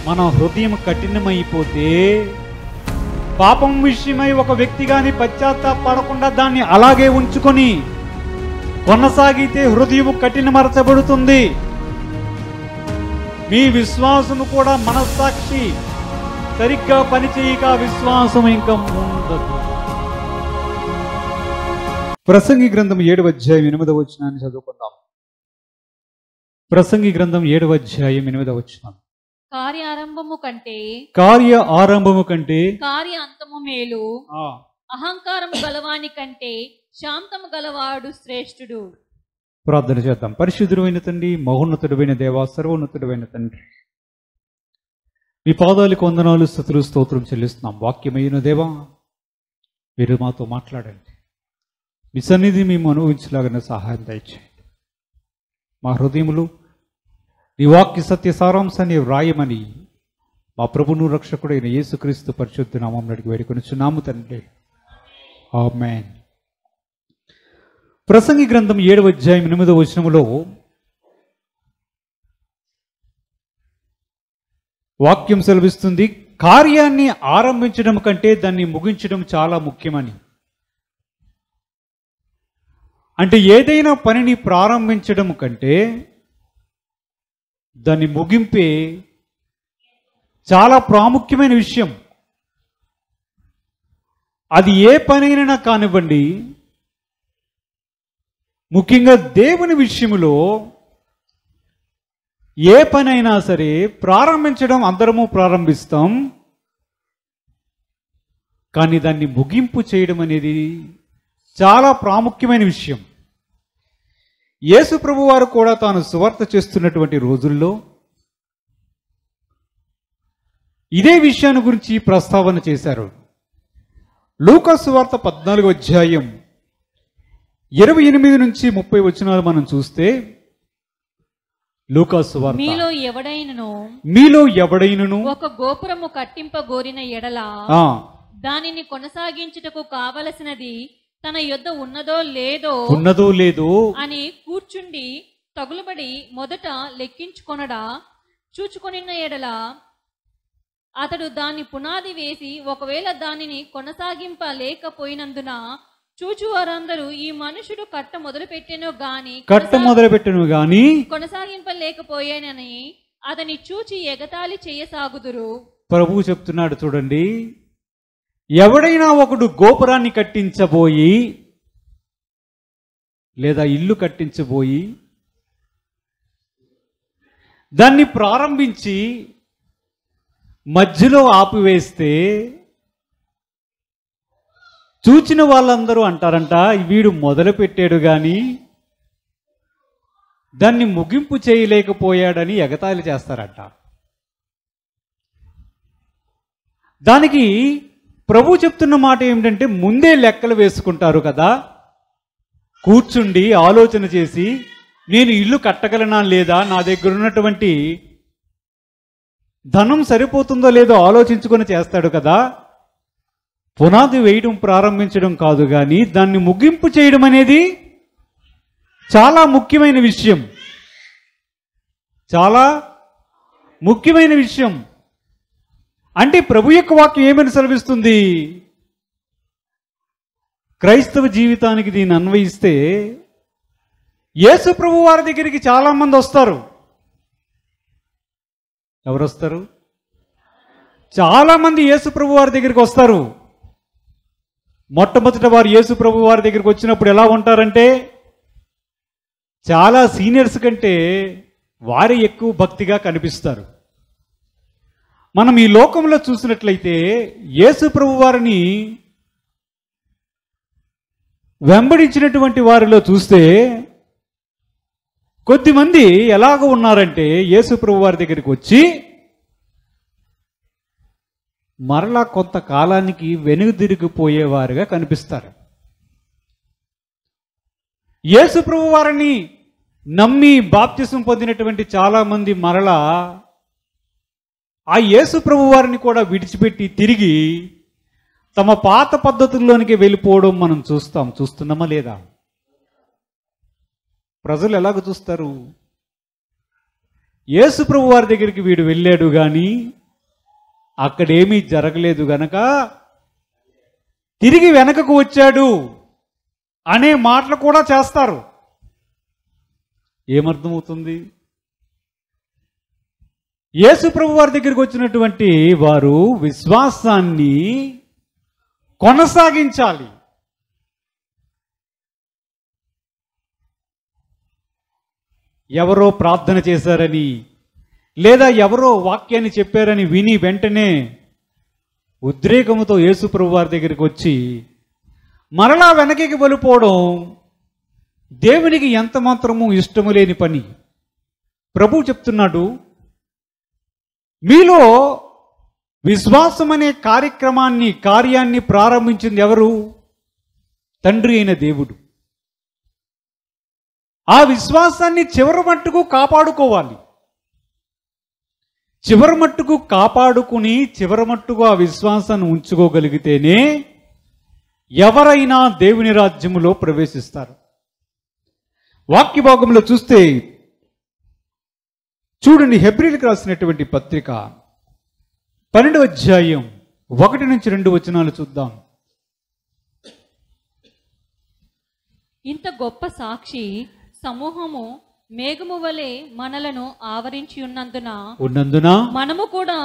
మన హృదయం కఠినమైపోతే, పాపం విషయమై ఒక వ్యక్తి కానీ పశ్చాత్తాపడకుండా దాన్ని అలాగే ఉంచుకొని కొనసాగితే హృదయం కఠినమరచబడుతుంది. మీ విశ్వాసము కూడా మనస్సాక్షి సరిగ్గా పనిచేయక విశ్వాసం ఇంకా ఉండదు. ప్రసంగి గ్రంథం 7వ అధ్యాయం 8వ వచనాన్ని చదువుకుందాం. ప్రసంగి గ్రంథం 7వ అధ్యాయం 8వ వచనం. కార్య ఆరంభము కంటే కార్య అంతము మేలు, అహంకారము గలవాని కంటే శాంతము గలవాడు శ్రేష్ఠుడు. ప్రార్థన చేద్దాం. పరిశుద్ధుడైన తండ్రి, మహోన్నతుడైన దేవా, సర్వోన్నతుడైన తండ్రి, మీ పాదాలకు వందనాలు, స్తుతులు, స్తోత్రం చెల్లిస్తున్నాం. వాక్యమైన దేవా, మీరు మాతో మాట్లాడండి. మీ సన్నిధి మేము అనుభవించలాగిన సహాయం దయచేయండి. మా హృదయములు నీ వాక్య సత్య సారాంశాన్ని వ్రాయమని మా ప్రభును రక్షకుడైన యేసుక్రీస్తు పరిశుద్ధ నామమున అడిగి వేడుకొనుచున్నాము తండ్రి. ఆమేన్. ప్రసంగి గ్రంథం 7వ అధ్యాయం 8వ వచనములో వాక్యం సెలవిస్తుంది, కార్యాన్ని ఆరంభించడం కంటే దాన్ని ముగించడం చాలా ముఖ్యమని. అంటే ఏదైనా పనిని ప్రారంభించడం కంటే దాని ముగింపే చాలా ప్రాముఖ్యమైన విషయం. అది ఏ పనైనా కానివ్వండి, ముఖ్యంగా దేవుని విషయంలో ఏ పనైనా సరే ప్రారంభించడం అందరము ప్రారంభిస్తాం, కానీ దాన్ని ముగింపు చేయడం అనేది చాలా ప్రాముఖ్యమైన విషయం. యేసు ప్రభు వారు కూడా తాను సువార్త చేస్తున్నటువంటి రోజుల్లో ఇదే విషయాన్ని గురించి ప్రస్తావన చేశారు. లూకా సువార్త 14వ అధ్యాయం 28 నుంచి 30 వచనాలు మనం చూస్తే, లూకా సువార్త, మీలో ఎవడైనను ఒక గోపురము కట్టింపగోరిన ఎడల దానిని కొనసాగించుటకు కావలసినది తన యొద్ద ఉన్నదో లేదో అని కూర్చుండి తగులుబడి మొదట లెక్కించుకొనడా, చూచుకొనిన ఎడల అతడు దాన్ని పునాది వేసి ఒకవేళ దానిని కొనసాగింపలేకపోయినందున చూచువారందరూ ఈ మనుషుడు కట్ట మొదలుపెట్టెను గాని కొనసాగింపలేకపోయానని అతని చూచి ఎగతాళి చేయసాగుదురు. ప్రభువు చెప్తున్నాడు చూడండి, ఎవడైనా ఒకడు గోపురాన్ని కట్టించబోయి లేదా ఇల్లు కట్టించబోయి దాన్ని ప్రారంభించి మధ్యలో ఆపివేస్తే చూచిన వాళ్ళందరూ అంటారంట, వీడు మొదలు పెట్టాడు కానీ దాన్ని ముగింపు చేయలేకపోయాడని ఎగతాళి చేస్తారంట. దానికి ప్రభు చెప్తున్న మాట ఏమిటంటే, ముందే లెక్కలు వేసుకుంటారు కదా, కూర్చుండి ఆలోచన చేసి నేను ఇల్లు కట్టగలనా లేదా, నా దగ్గర ఉన్నటువంటి ధనం సరిపోతుందో లేదో ఆలోచించుకొని చేస్తాడు కదా. పునాది వేయడం ప్రారంభించడం కాదు కానీ దాన్ని ముగింపు చేయడం అనేది చాలా ముఖ్యమైన విషయం. చాలా ముఖ్యమైన విషయం. అంటే ప్రభు యొక్క వాక్యం ఏమని సెలవిస్తుంది? క్రైస్తవ జీవితానికి దీన్ని అన్వయిస్తే యేసు ప్రభు వారి దగ్గరికి చాలా మంది వస్తారు. ఎవరు వస్తారు? చాలా మంది యేసు ప్రభు వారి దగ్గరికి వస్తారు. మొట్టమొదట వారు యేసు ప్రభు వారి దగ్గరికి వచ్చినప్పుడు ఎలా ఉంటారంటే, చాలా సీనియర్స్ కంటే వారే ఎక్కువ భక్తిగా కనిపిస్తారు. మనం ఈ లోకంలో చూసినట్లయితే యేసు ప్రభు వారిని వెంబడించినటువంటి వారిలో చూస్తే కొద్దిమంది ఎలాగ ఉన్నారంటే, యేసు ప్రభు వారి దగ్గరికి వచ్చి మరలా కొంతకాలానికి వెనుదిరిగిపోయేవారుగా కనిపిస్తారు. యేసు ప్రభు వారిని నమ్మి బాప్తిసం పొందినటువంటి చాలా మంది మరలా ఆ యేసు ప్రభు వారిని కూడా విడిచిపెట్టి తిరిగి తమ పాత పద్ధతుల్లోనికి వెళ్ళిపోవడం మనం చూస్తున్నామా లేదా? ప్రజలు ఎలాగ చూస్తారు? యేసు ప్రభు వారి దగ్గరికి వీడు వెళ్ళాడు కానీ అక్కడేమీ జరగలేదు గనక తిరిగి వెనకకు వచ్చాడు అనే మాటలు కూడా చేస్తారు. ఏమర్థమవుతుంది? యేసు ప్రభు వారి దగ్గరికి వచ్చినటువంటి వారు విశ్వాసాన్ని కొనసాగించాలి. ఎవరో ప్రార్థన చేశారని లేదా ఎవరో వాక్యాన్ని చెప్పారని విని వెంటనే ఉద్రేకముతో యేసు ప్రభు వారి దగ్గరికి వచ్చి మరలా వెనక్కి వెళ్ళిపోవడం దేవునికి ఎంత మాత్రము ఇష్టము లేని పని. ప్రభువు చెప్తున్నాడు, మీలో విశ్వాసం అనే కార్యాన్ని ప్రారంభించింది ఎవరు? తండ్రి అయిన దేవుడు. ఆ విశ్వాసాన్ని చివరి మట్టుకు కాపాడుకోవాలి. చివరి మట్టుకు కాపాడుకుని చివరి మట్టుకు ఆ విశ్వాసాన్ని ఉంచుకోగలిగితేనే ఎవరైనా దేవుని రాజ్యములో ప్రవేశిస్తారు. వాక్య భాగంలో చూస్తే చూడండి, హెబ్రీలకు రాసినటువంటి పత్రిక 12వ అధ్యాయం 1 నుంచి 2 వచనాలు చూద్దాం. ఇంత గొప్ప సాక్షి సమూహము మేఘము వలె మనలను ఆవరించి ఉన్నందున మనము కూడా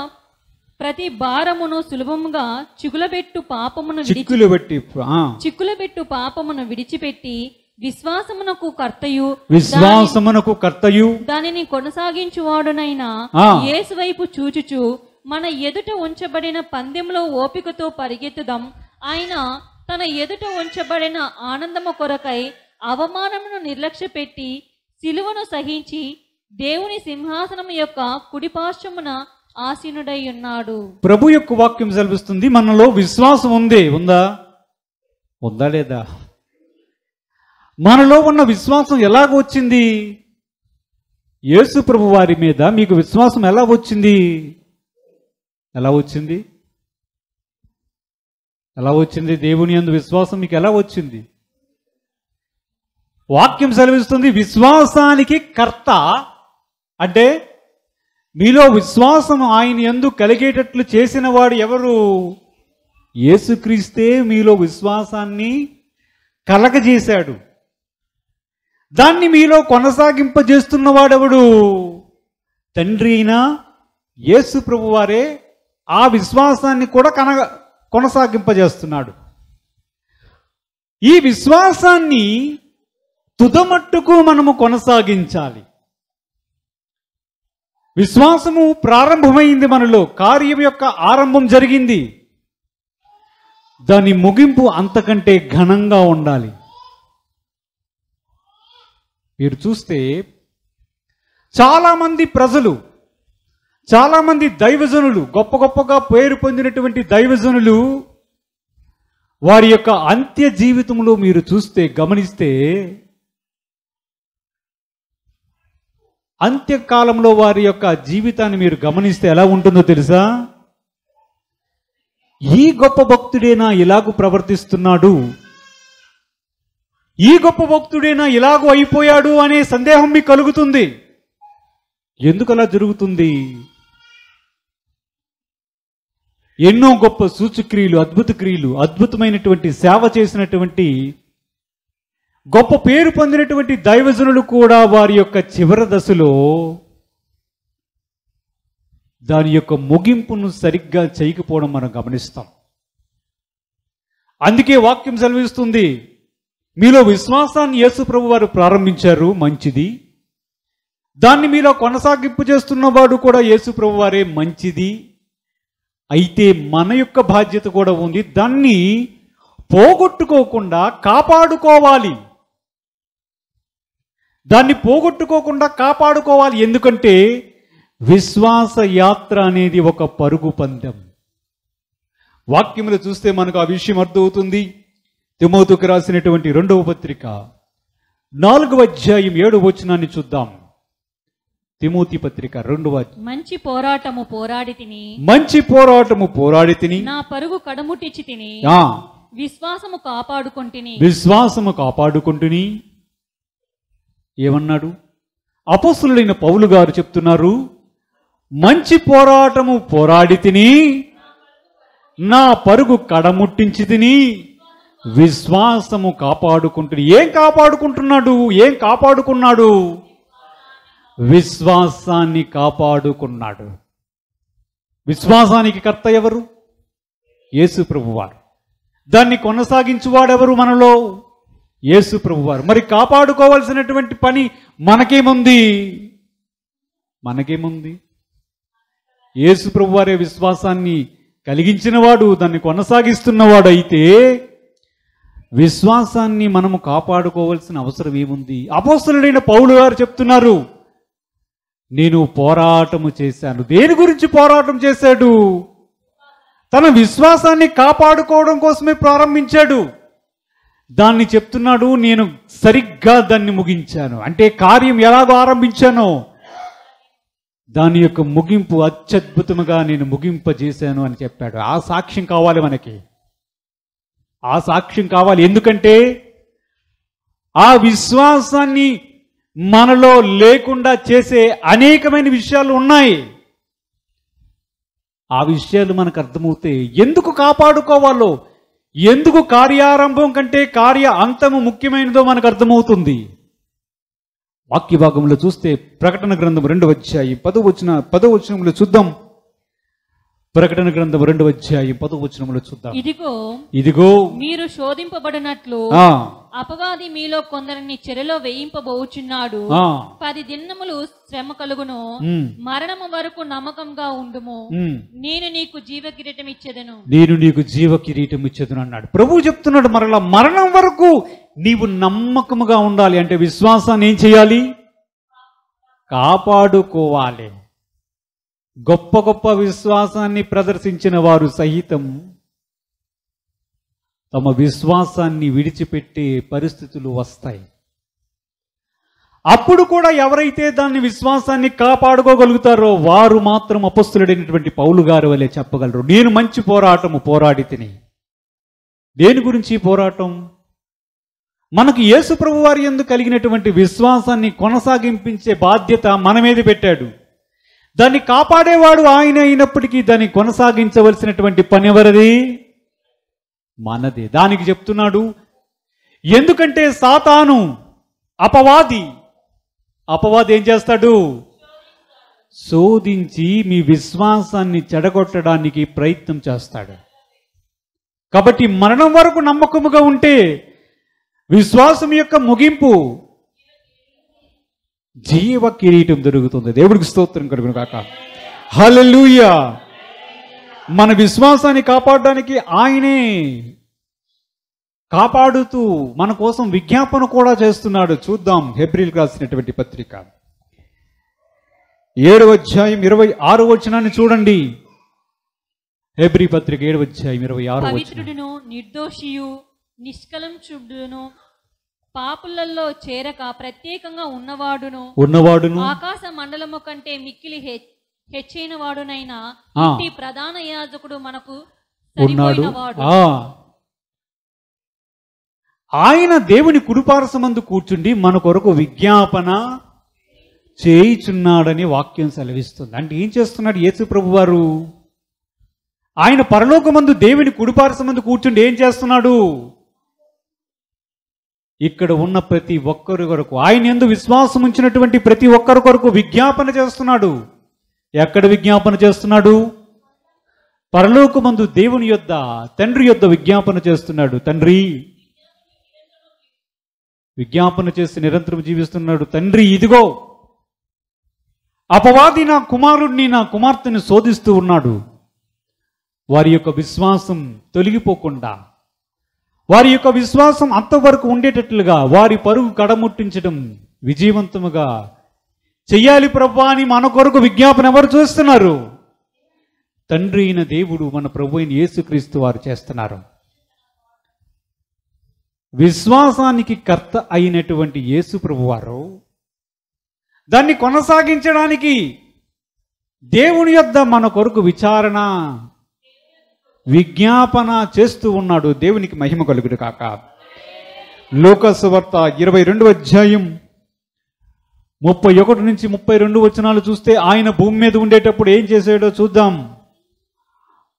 ప్రతి భారమును సులభముగా చిక్కులబెట్టు పాపమును విడిచిపెట్టి విశ్వాసమునకు కర్తయు దానిని కొనసాగించువాడునైనా యేసు వైపు చూచుచు మన ఎదుట ఉంచబడిన పందెంలో ఓపికతో పరిగెత్తుదాం. ఆయన తన ఎదుట ఉంచబడిన ఆనందము కొరకై అవమానమును నిర్లక్ష్య పెట్టి సిలువను సహించి దేవుని సింహాసనం యొక్క కుడిపార్శ్వమున ఆసీనుడై ఉన్నాడు. ప్రభు యొక్క వాక్యం సెలవిస్తుంది, మనలో విశ్వాసం ఉందా లేదా? మనలో ఉన్న విశ్వాసం ఎలాగ వచ్చింది? యేసు ప్రభు వారి మీద మీకు విశ్వాసం ఎలా వచ్చింది? దేవుని యందు విశ్వాసం మీకు ఎలా వచ్చింది? వాక్యం సెలవిస్తుంది, విశ్వాసానికి కర్త అంటే మీలో విశ్వాసం ఆయన యందు కలిగేటట్లు చేసిన వాడు ఎవరు? యేసుక్రీస్తే మీలో విశ్వాసాన్ని కలగజేశాడు. దాన్ని మీలో కొనసాగింపజేస్తున్నవాడెవడు? తండ్రి అయినా యేసు ప్రభు వారే ఆ విశ్వాసాన్ని కూడా కొనసాగింపజేస్తున్నాడు. ఈ విశ్వాసాన్ని తుదమట్టుకు మనము కొనసాగించాలి. విశ్వాసము ప్రారంభమైంది, మనలో కార్యం యొక్క ఆరంభం జరిగింది. దాని ముగింపు అంతకంటే ఘనంగా ఉండాలి. మీరు చూస్తే చాలామంది ప్రజలు, చాలామంది దైవజనులు, గొప్పగా పేరు పొందినటువంటి దైవజనులు వారి యొక్క అంత్య జీవితంలో మీరు చూస్తే గమనిస్తే అంత్యకాలంలో వారి యొక్క జీవితాన్ని మీరు గమనిస్తే ఎలా ఉంటుందో తెలుసా? ఈ గొప్ప భక్తుడేనా ఇలాగూ ప్రవర్తిస్తున్నాడు, ఈ గొప్ప భక్తుడేనా ఇలాగూ అయిపోయాడు అనే సందేహం మీకు కలుగుతుంది. ఎందుకు అలా జరుగుతుంది? ఎన్నో గొప్ప సూచక్రియలు, అద్భుత క్రియలు, అద్భుతమైనటువంటి సేవ చేసినటువంటి గొప్ప పేరు పొందినటువంటి దైవజనులు కూడా వారి యొక్క చివరి దశలో దాని యొక్క ముగింపును సరిగ్గా చేయకపోవడం మనం గమనిస్తాం. అందుకే వాక్యం సెలవిస్తుంది, మీలో విశ్వాసాన్ని యేసు ప్రభు వారు ప్రారంభించారు, మంచిది. దాన్ని మీలో కొనసాగింపు చేస్తున్నవాడు కూడా యేసు ప్రభు వారే, మంచిది. అయితే మన యొక్క బాధ్యత కూడా ఉంది, దాన్ని పోగొట్టుకోకుండా కాపాడుకోవాలి. ఎందుకంటే విశ్వాస యాత్ర అనేది ఒక పరుగు పందెం. వాక్యములు చూస్తే మనకు ఆ విషయం అర్థమవుతుంది. తిమోతికి రాసినటువంటి 2వ పత్రిక 4వ అధ్యాయం 7వ వచనాన్ని చూద్దాం. తిమోతి పత్రిక 2వ మంచి పోరాటము పోరాడి తిని నా పరుగు కడముట్టించి తిని విశ్వాసము కాపాడుకుంటుని. ఏమన్నాడు? అపోస్తలుడైన పౌలు గారు చెప్తున్నారు, మంచి పోరాటము పోరాడి తిని, నా పరుగు కడముట్టించి తిని, విశ్వాసము కాపాడుకుంటుని. ఏం కాపాడుకుంటున్నాడు? ఏం కాపాడుకున్నాడు? విశ్వాసాన్ని కాపాడుకున్నాడు. విశ్వాసానికి కర్త ఎవరు? యేసు ప్రభువారు. దాన్ని కొనసాగించువాడెవరు మనలో? యేసు ప్రభువారు. మరి కాపాడుకోవాల్సినటువంటి పని మనకేముంది? మనకేముంది? యేసు ప్రభువారే విశ్వాసాన్ని కలిగించినవాడు, దాన్ని కొనసాగిస్తున్నవాడు అయితే విశ్వాసాన్ని మనము కాపాడుకోవాల్సిన అవసరం ఏముంది? అపోస్తలుడైన పౌలు గారు చెప్తున్నారు, నేను పోరాటము చేశాను. దేని గురించి పోరాటం చేశాడు? తన విశ్వాసాన్ని కాపాడుకోవడం కోసమే ప్రారంభించాడు. దాన్ని చెప్తున్నాడు, నేను సరిగ్గా దాన్ని ముగించాను. అంటే కార్యం ఎలాగో ఆరంభించానో దాని యొక్క ముగింపు అత్యద్భుతముగా నేను ముగింపజేశాను అని చెప్పాడు. ఆ సాక్ష్యం కావాలి మనకి, ఆ సాక్ష్యం కావాలి. ఎందుకంటే ఆ విశ్వాసాన్ని మనలో లేకుండా చేసే అనేకమైన విషయాలు ఉన్నాయి. ఆ విషయాలు మనకు అర్థమవుతే ఎందుకు కాపాడుకోవాలో, ఎందుకు కార్యారంభం కంటే కార్య అంతము ముఖ్యమైనదో మనకు అర్థమవుతుంది. వాక్య భాగంలో చూస్తే ప్రకటన గ్రంథం 2వ అధ్యాయం 10వ వచనంలో చూద్దాం. ప్రకటన గ్రంథం 2వ అధ్యాయం 10వ వచనంలో చూద్దాం. ఇదిగో మీరు శోధింపబడినట్లు అపవాది మీలో కొందరిని చెరలో వేయింపబోచున్నాడు. 10 దినములు శ్రమ కలుగును, మరణము వరకు నమ్మకంగా ఉండుము, నేను నీకు జీవ కిరీటం ఇచ్చేదను. నేను నీకు జీవ కిరీటం ఇచ్చేదను అన్నాడు. ప్రభువు చెప్తున్నాడు, మరలా మరణం వరకు నీవు నమ్మకముగా ఉండాలి. అంటే విశ్వాసాన్ని ఏం చేయాలి? కాపాడుకోవాలి. గొప్ప గొప్ప విశ్వాసాన్ని ప్రదర్శించిన వారు సహితం తమ విశ్వాసాన్ని విడిచిపెట్టే పరిస్థితులు వస్తాయి. అప్పుడు కూడా ఎవరైతే దాన్ని విశ్వాసాన్ని కాపాడుకోగలుగుతారో వారు మాత్రం అపొస్తలుడైనటువంటి పౌలు గారు వలె చెప్పగలరు, నేను మంచి పోరాటము పోరాడి తిని. దేని గురించి పోరాటం? మనకు యేసు ప్రభు వారి యందు కలిగినటువంటి విశ్వాసాన్ని కొనసాగింపించే బాధ్యత మన మీద పెట్టాడు. దాన్ని కాపాడేవాడు ఆయన అయినప్పటికీ దాన్ని కొనసాగించవలసినటువంటి పని ఎవరిది? మనది. దానికి చెప్తున్నాడు, ఎందుకంటే సాతాను అపవాది ఏం చేస్తాడు? శోధించి మీ విశ్వాసాన్ని చెడగొట్టడానికి ప్రయత్నం చేస్తాడు. కాబట్టి మరణం వరకు నమ్మకముగా ఉంటే విశ్వాసం యొక్క ముగింపు జీవ కిరీటం దొరుకుతుంది. దేవుడికి స్తోత్రం కలుగును కాక. హల్లెలూయా. మన విశ్వాసాన్ని కాపాడడానికి ఆయనే కాపాడుతూ మన కోసం విజ్ఞాపన కూడా చేస్తున్నాడు. చూద్దాం హెబ్రీయులకు రాసినటువంటి పత్రిక 7వ అధ్యాయం 26వ వచనాన్ని చూడండి. హెబ్రీ పత్రిక 7వ అధ్యాయం 26వ వచనం. పవిత్రుడును నిర్దోషియు నిష్కలంచుడును పాపులలో చేరక ప్రత్యేకంగా ఉన్నవాడును ఆకాశ మండలము కంటే మిక్కిలి హెచ్చైన వాడునైనా ఈ ప్రధాన యాజకుడు మనకు ఉన్నాడు. ఆయన దేవుని కుడిపార్శ్వమందు కూర్చుండి మన కొరకు విజ్ఞాపన చేయుచున్నాడని వాక్యం సెలవిస్తుంది. అంటే ఏం చేస్తున్నాడు యేసు ప్రభు వారు? ఆయన పరలోకమందు దేవుని కుడిపార్శ్వమందు కూర్చుండి ఏం చేస్తున్నాడు? ఇక్కడ ఉన్న ప్రతి ఒక్కరి కొరకు, ఆయన యందు విశ్వాసం ఉంచినటువంటి ప్రతి ఒక్కరి కొరకు విజ్ఞాపన చేస్తున్నాడు. ఎక్కడ విజ్ఞాపన చేస్తున్నాడు? పరలోకమందు దేవుని యొద్ద, తండ్రి యొద్ద విజ్ఞాపన చేస్తున్నాడు. తండ్రి విజ్ఞాపన చేసి నిరంతరం జీవిస్తున్నాడు. తండ్రి, ఇదిగో అపవాది నా కుమారుడిని, నా కుమార్తెని శోధిస్తూ ఉన్నాడు. వారి యొక్క విశ్వాసం తొలగిపోకుండా, వారి యొక్క విశ్వాసం అంతవరకు ఉండేటట్లుగా వారి పరుగు కడముట్టించడం విజయవంతముగా చెయ్యాలి ప్రభువా అని మన కొరకు విజ్ఞాపన ఎవరు చేస్తున్నారు? తండ్రి అయిన దేవుడు, మన ప్రభు అయిన యేసుక్రీస్తు వారు చేస్తున్నారు. విశ్వాసానికి కర్త అయినటువంటి యేసు ప్రభు వారు దాన్ని కొనసాగించడానికి దేవుని యొద్ద మన కొరకు విచారణ, విజ్ఞాపన చేస్తూ ఉన్నాడు. దేవునికి మహిమ కలుగును కాక. లూకా సువార్త 22వ అధ్యాయం 31 నుంచి 32 వచనాలు చూస్తే ఆయన భూమి మీద ఉండేటప్పుడు ఏం చేసాడో చూద్దాం.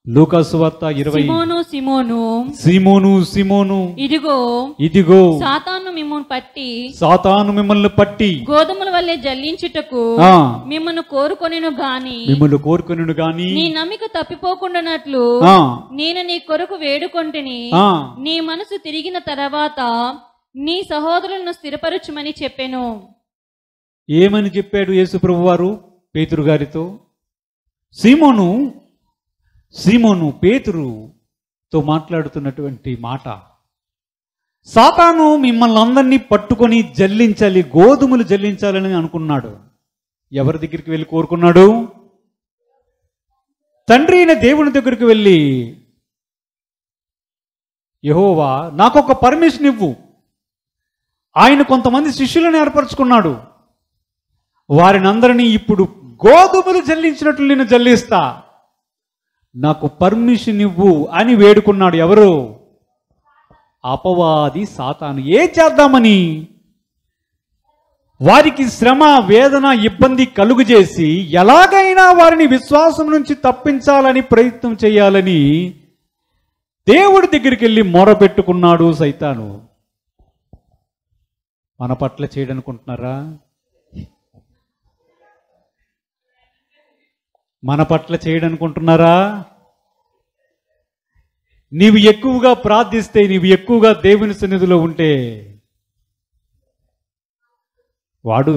లూకాసు వార్త 20. సిమోను సిమోను ఇదిగో సాతాను మిమ్మల్ని పట్టి గోధుమల వల్లే జల్లించుటకు మిమ్మల్ని కోరుకొనెను గాని నీ నమ్మిక తప్పిపోకుండానట్లు నేను నీ కొరకు వేడుకొంటిని. నీ మనసు తిరిగిన తర్వాత నీ సహోదరులను స్థిరపరచుమని చెప్పెను. ఏమని చెప్పాడు యేసు ప్రభువారు పేతురు గారితో? సీమోను పేతురుతో మాట్లాడుతున్నటువంటి మాట, సాతాను మిమ్మల్ని అందరినీ పట్టుకొని జల్లించాలి, గోధుమలు జల్లించాలని అనుకున్నాడు. ఎవరి దగ్గరికి వెళ్ళి కోరుకున్నాడు? తండ్రి అయిన దేవుని దగ్గరికి వెళ్ళి, యెహోవా నాకొక పర్మిషన్ ఇవ్వు. ఆయన కొంతమంది శిష్యులను ఏర్పరచుకున్నాడు, వారిని అందరినీ ఇప్పుడు గోధుమలు జల్లించినట్లు నేను జల్లిస్తా, నాకు పర్మిషన్ ఇవ్వు అని వేడుకున్నాడు. ఎవరు? అపవాది సాతాను. ఏం చేద్దామని? వారికి శ్రమ, వేదన, ఇబ్బంది కలుగజేసి ఎలాగైనా వారిని విశ్వాసం నుంచి తప్పించాలని ప్రయత్నం చేయాలని దేవుడి దగ్గరికి వెళ్ళి మొరపెట్టుకున్నాడు సైతాను. మన పట్ల చేయడనుకుంటున్నారా? మన పట్ల చేయడనుకుంటున్నారా? నీవు ఎక్కువగా ప్రార్థిస్తే, నీవు ఎక్కువగా దేవుని సన్నిధిలో ఉంటే వాడు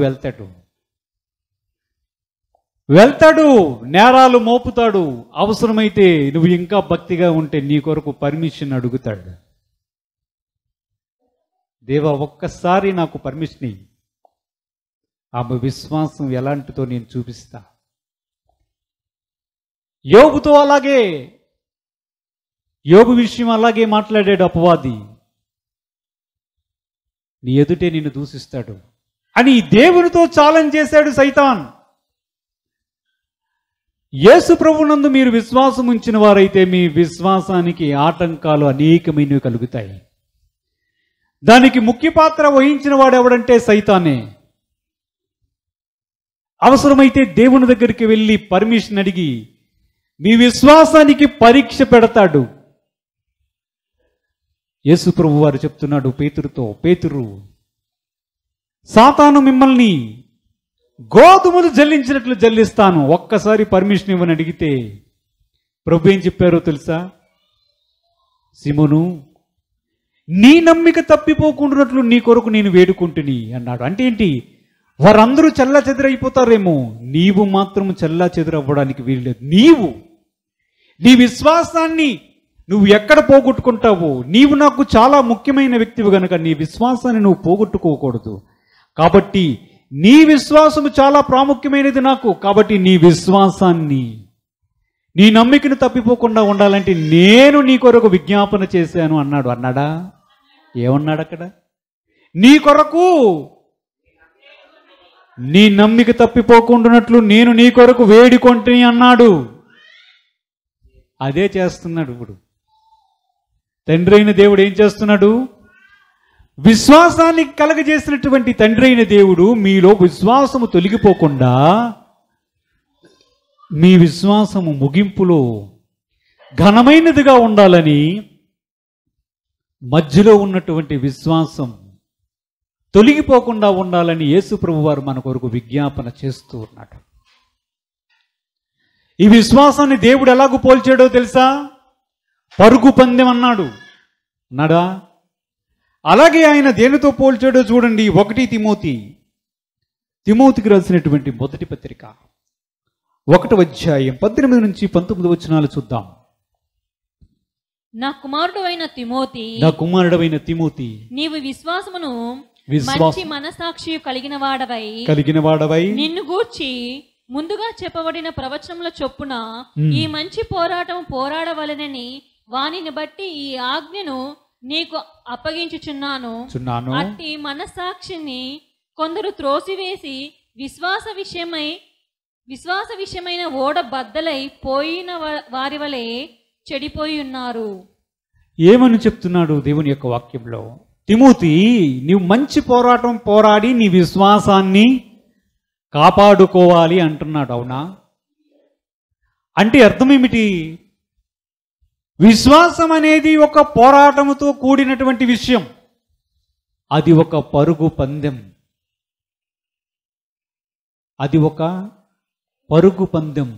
వెళ్తాడు, నేరాలు మోపుతాడు. అవసరమైతే నువ్వు ఇంకా భక్తిగా ఉంటే నీ కొరకు పర్మిషన్ అడుగుతాడు. దేవా ఒక్కసారి నాకు పర్మిషన్ ఇయ్యి, ఆమె విశ్వాసం ఎలాంటిదో నేను చూపిస్తా. యోబుతో అలాగే, యోబు విషయం అలాగే మాట్లాడాడు అపవాది. నీ ఎదుటే నిన్ను దూషిస్తాడు అని దేవునితో ఛాలెంజ్ చేశాడు సైతాన్. యేసు ప్రభునందు మీరు విశ్వాసం ఉంచిన వారైతే మీ విశ్వాసానికి ఆటంకాలు అనేకమైనవి కలుగుతాయి. దానికి ముఖ్య పాత్ర వహించిన వాడు ఎవడంటే సైతానే. అవసరమైతే దేవుని దగ్గరికి వెళ్ళి పర్మిషన్ అడిగి మీ విశ్వాసానికి పరీక్ష పెడతాడు. యేసు ప్రభు వారు చెప్తున్నాడు పేతురుతో, పేతురు సాతాను మిమ్మల్ని గోధుమలు జల్లించినట్లు జల్లిస్తాను, ఒక్కసారి పర్మిషన్ ఇవ్వని అడిగితే ప్రభు ఏం చెప్పారో తెలుసా? సిమోను నీ నమ్మిక తప్పిపోకుండానట్లు నీ కొరకు నేను వేడుకుంటుని అన్నాడు. అంటే ఏంటి? వారందరూ చెల్లా చెదరైపోతారేమో, నీవు మాత్రం చెల్లా చెదరవ్వడానికి వీల్లేదు. నీ విశ్వాసాన్ని నువ్వు ఎక్కడ పోగొట్టుకుంటావో, నీవు నాకు చాలా ముఖ్యమైన వ్యక్తివి కనుక నీ విశ్వాసాన్ని నువ్వు పోగొట్టుకోకూడదు. కాబట్టి నీ విశ్వాసము చాలా ప్రాముఖ్యమైనది నాకు. కాబట్టి నీ విశ్వాసాన్ని, నీ నమ్మికను తప్పిపోకుండా ఉండాలంటే నేను నీ కొరకు విజ్ఞాపన చేశాను అన్నాడు. అన్నాడా? ఏమన్నాడు అక్కడ? నీ కొరకు, నీ నమ్మిక తప్పిపోకుండానట్లు నేను నీ కొరకు వేడుకొంటిని అన్నాడు. అదే చేస్తున్నాడు ఇప్పుడు తండ్రి అయిన దేవుడు. ఏం చేస్తున్నాడు? విశ్వాసాన్ని కలగజేసినటువంటి తండ్రి అయిన దేవుడు మీలో విశ్వాసము తొలగిపోకుండా, మీ విశ్వాసము ముగింపులో ఘనమైనదిగా ఉండాలని మధ్యలో ఉన్నటువంటి విశ్వాసం తొలగిపోకుండా ఉండాలని యేసు ప్రభు వారు మన కొరకు విజ్ఞాపన చేస్తూ ఉన్నాడు. ఈ విశ్వాసాన్ని దేవుడు ఎలాగూ పోల్చాడో తెలుసా? పరుగు పందెం అన్నాడు. అన్నాడా? అలాగే ఆయన దేనితో పోల్చాడో చూడండి. 1 తిమోతికి రాసినటువంటి మొదటి పత్రిక 1వ అధ్యాయం 18 నుంచి 19 వచనాలు చూద్దాం. నా కుమారుడైన తిమోతి, నీవు విశ్వాసమును మంచి మనసాక్షి కలిగిన వాడవై నిన్ను గూర్చి ముందుగా చెప్పబడిన ప్రవచనముల చొప్పున ఈ మంచి పోరాటం పోరాడవలెనని వానిని బట్టి ఈ ఆజ్ఞను నీకు అప్పగించుచున్నాను. అట్టి మనసాక్షిని కొందరు త్రోసివేసి విశ్వాస విషయమైన ఓడ బద్దలై పోయిన వారి వలె చెడిపోయి ఉన్నారు. ఏమని చెప్తున్నాడు దేవుని యొక్క వాక్యంలో? తిమోతి, నీవు మంచి పోరాటం పోరాడి నీ విశ్వాసాన్ని కాపాడుకోవాలి అంటున్నాడు. అవునా? అంటే అర్థం ఏమిటి? విశ్వాసం అనేది ఒక పోరాటముతో కూడినటువంటి విషయం. అది ఒక పరుగు పందెం. అది ఒక పరుగు పందెం.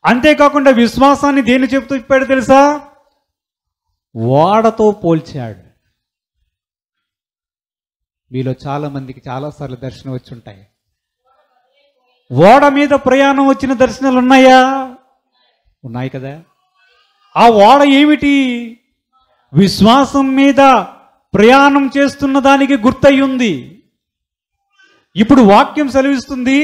అంతేకాకుండా విశ్వాసాన్ని దేని చెప్తూ చెప్పాడు తెలుసా? ఓడతో పోల్చాడు. మీలో చాలా మందికి చాలాసార్లు దర్శనం వచ్చి ఉంటాయి. ఓడ మీద ప్రయాణం వచ్చిన దర్శనాలు ఉన్నాయా? ఉన్నాయి కదా. ఆ ఓడ ఏమిటి? విశ్వాసం మీద ప్రయాణం చేస్తున్న దానికి గుర్తయి ఉంది. ఇప్పుడు వాక్యం సెలవిస్తుంది,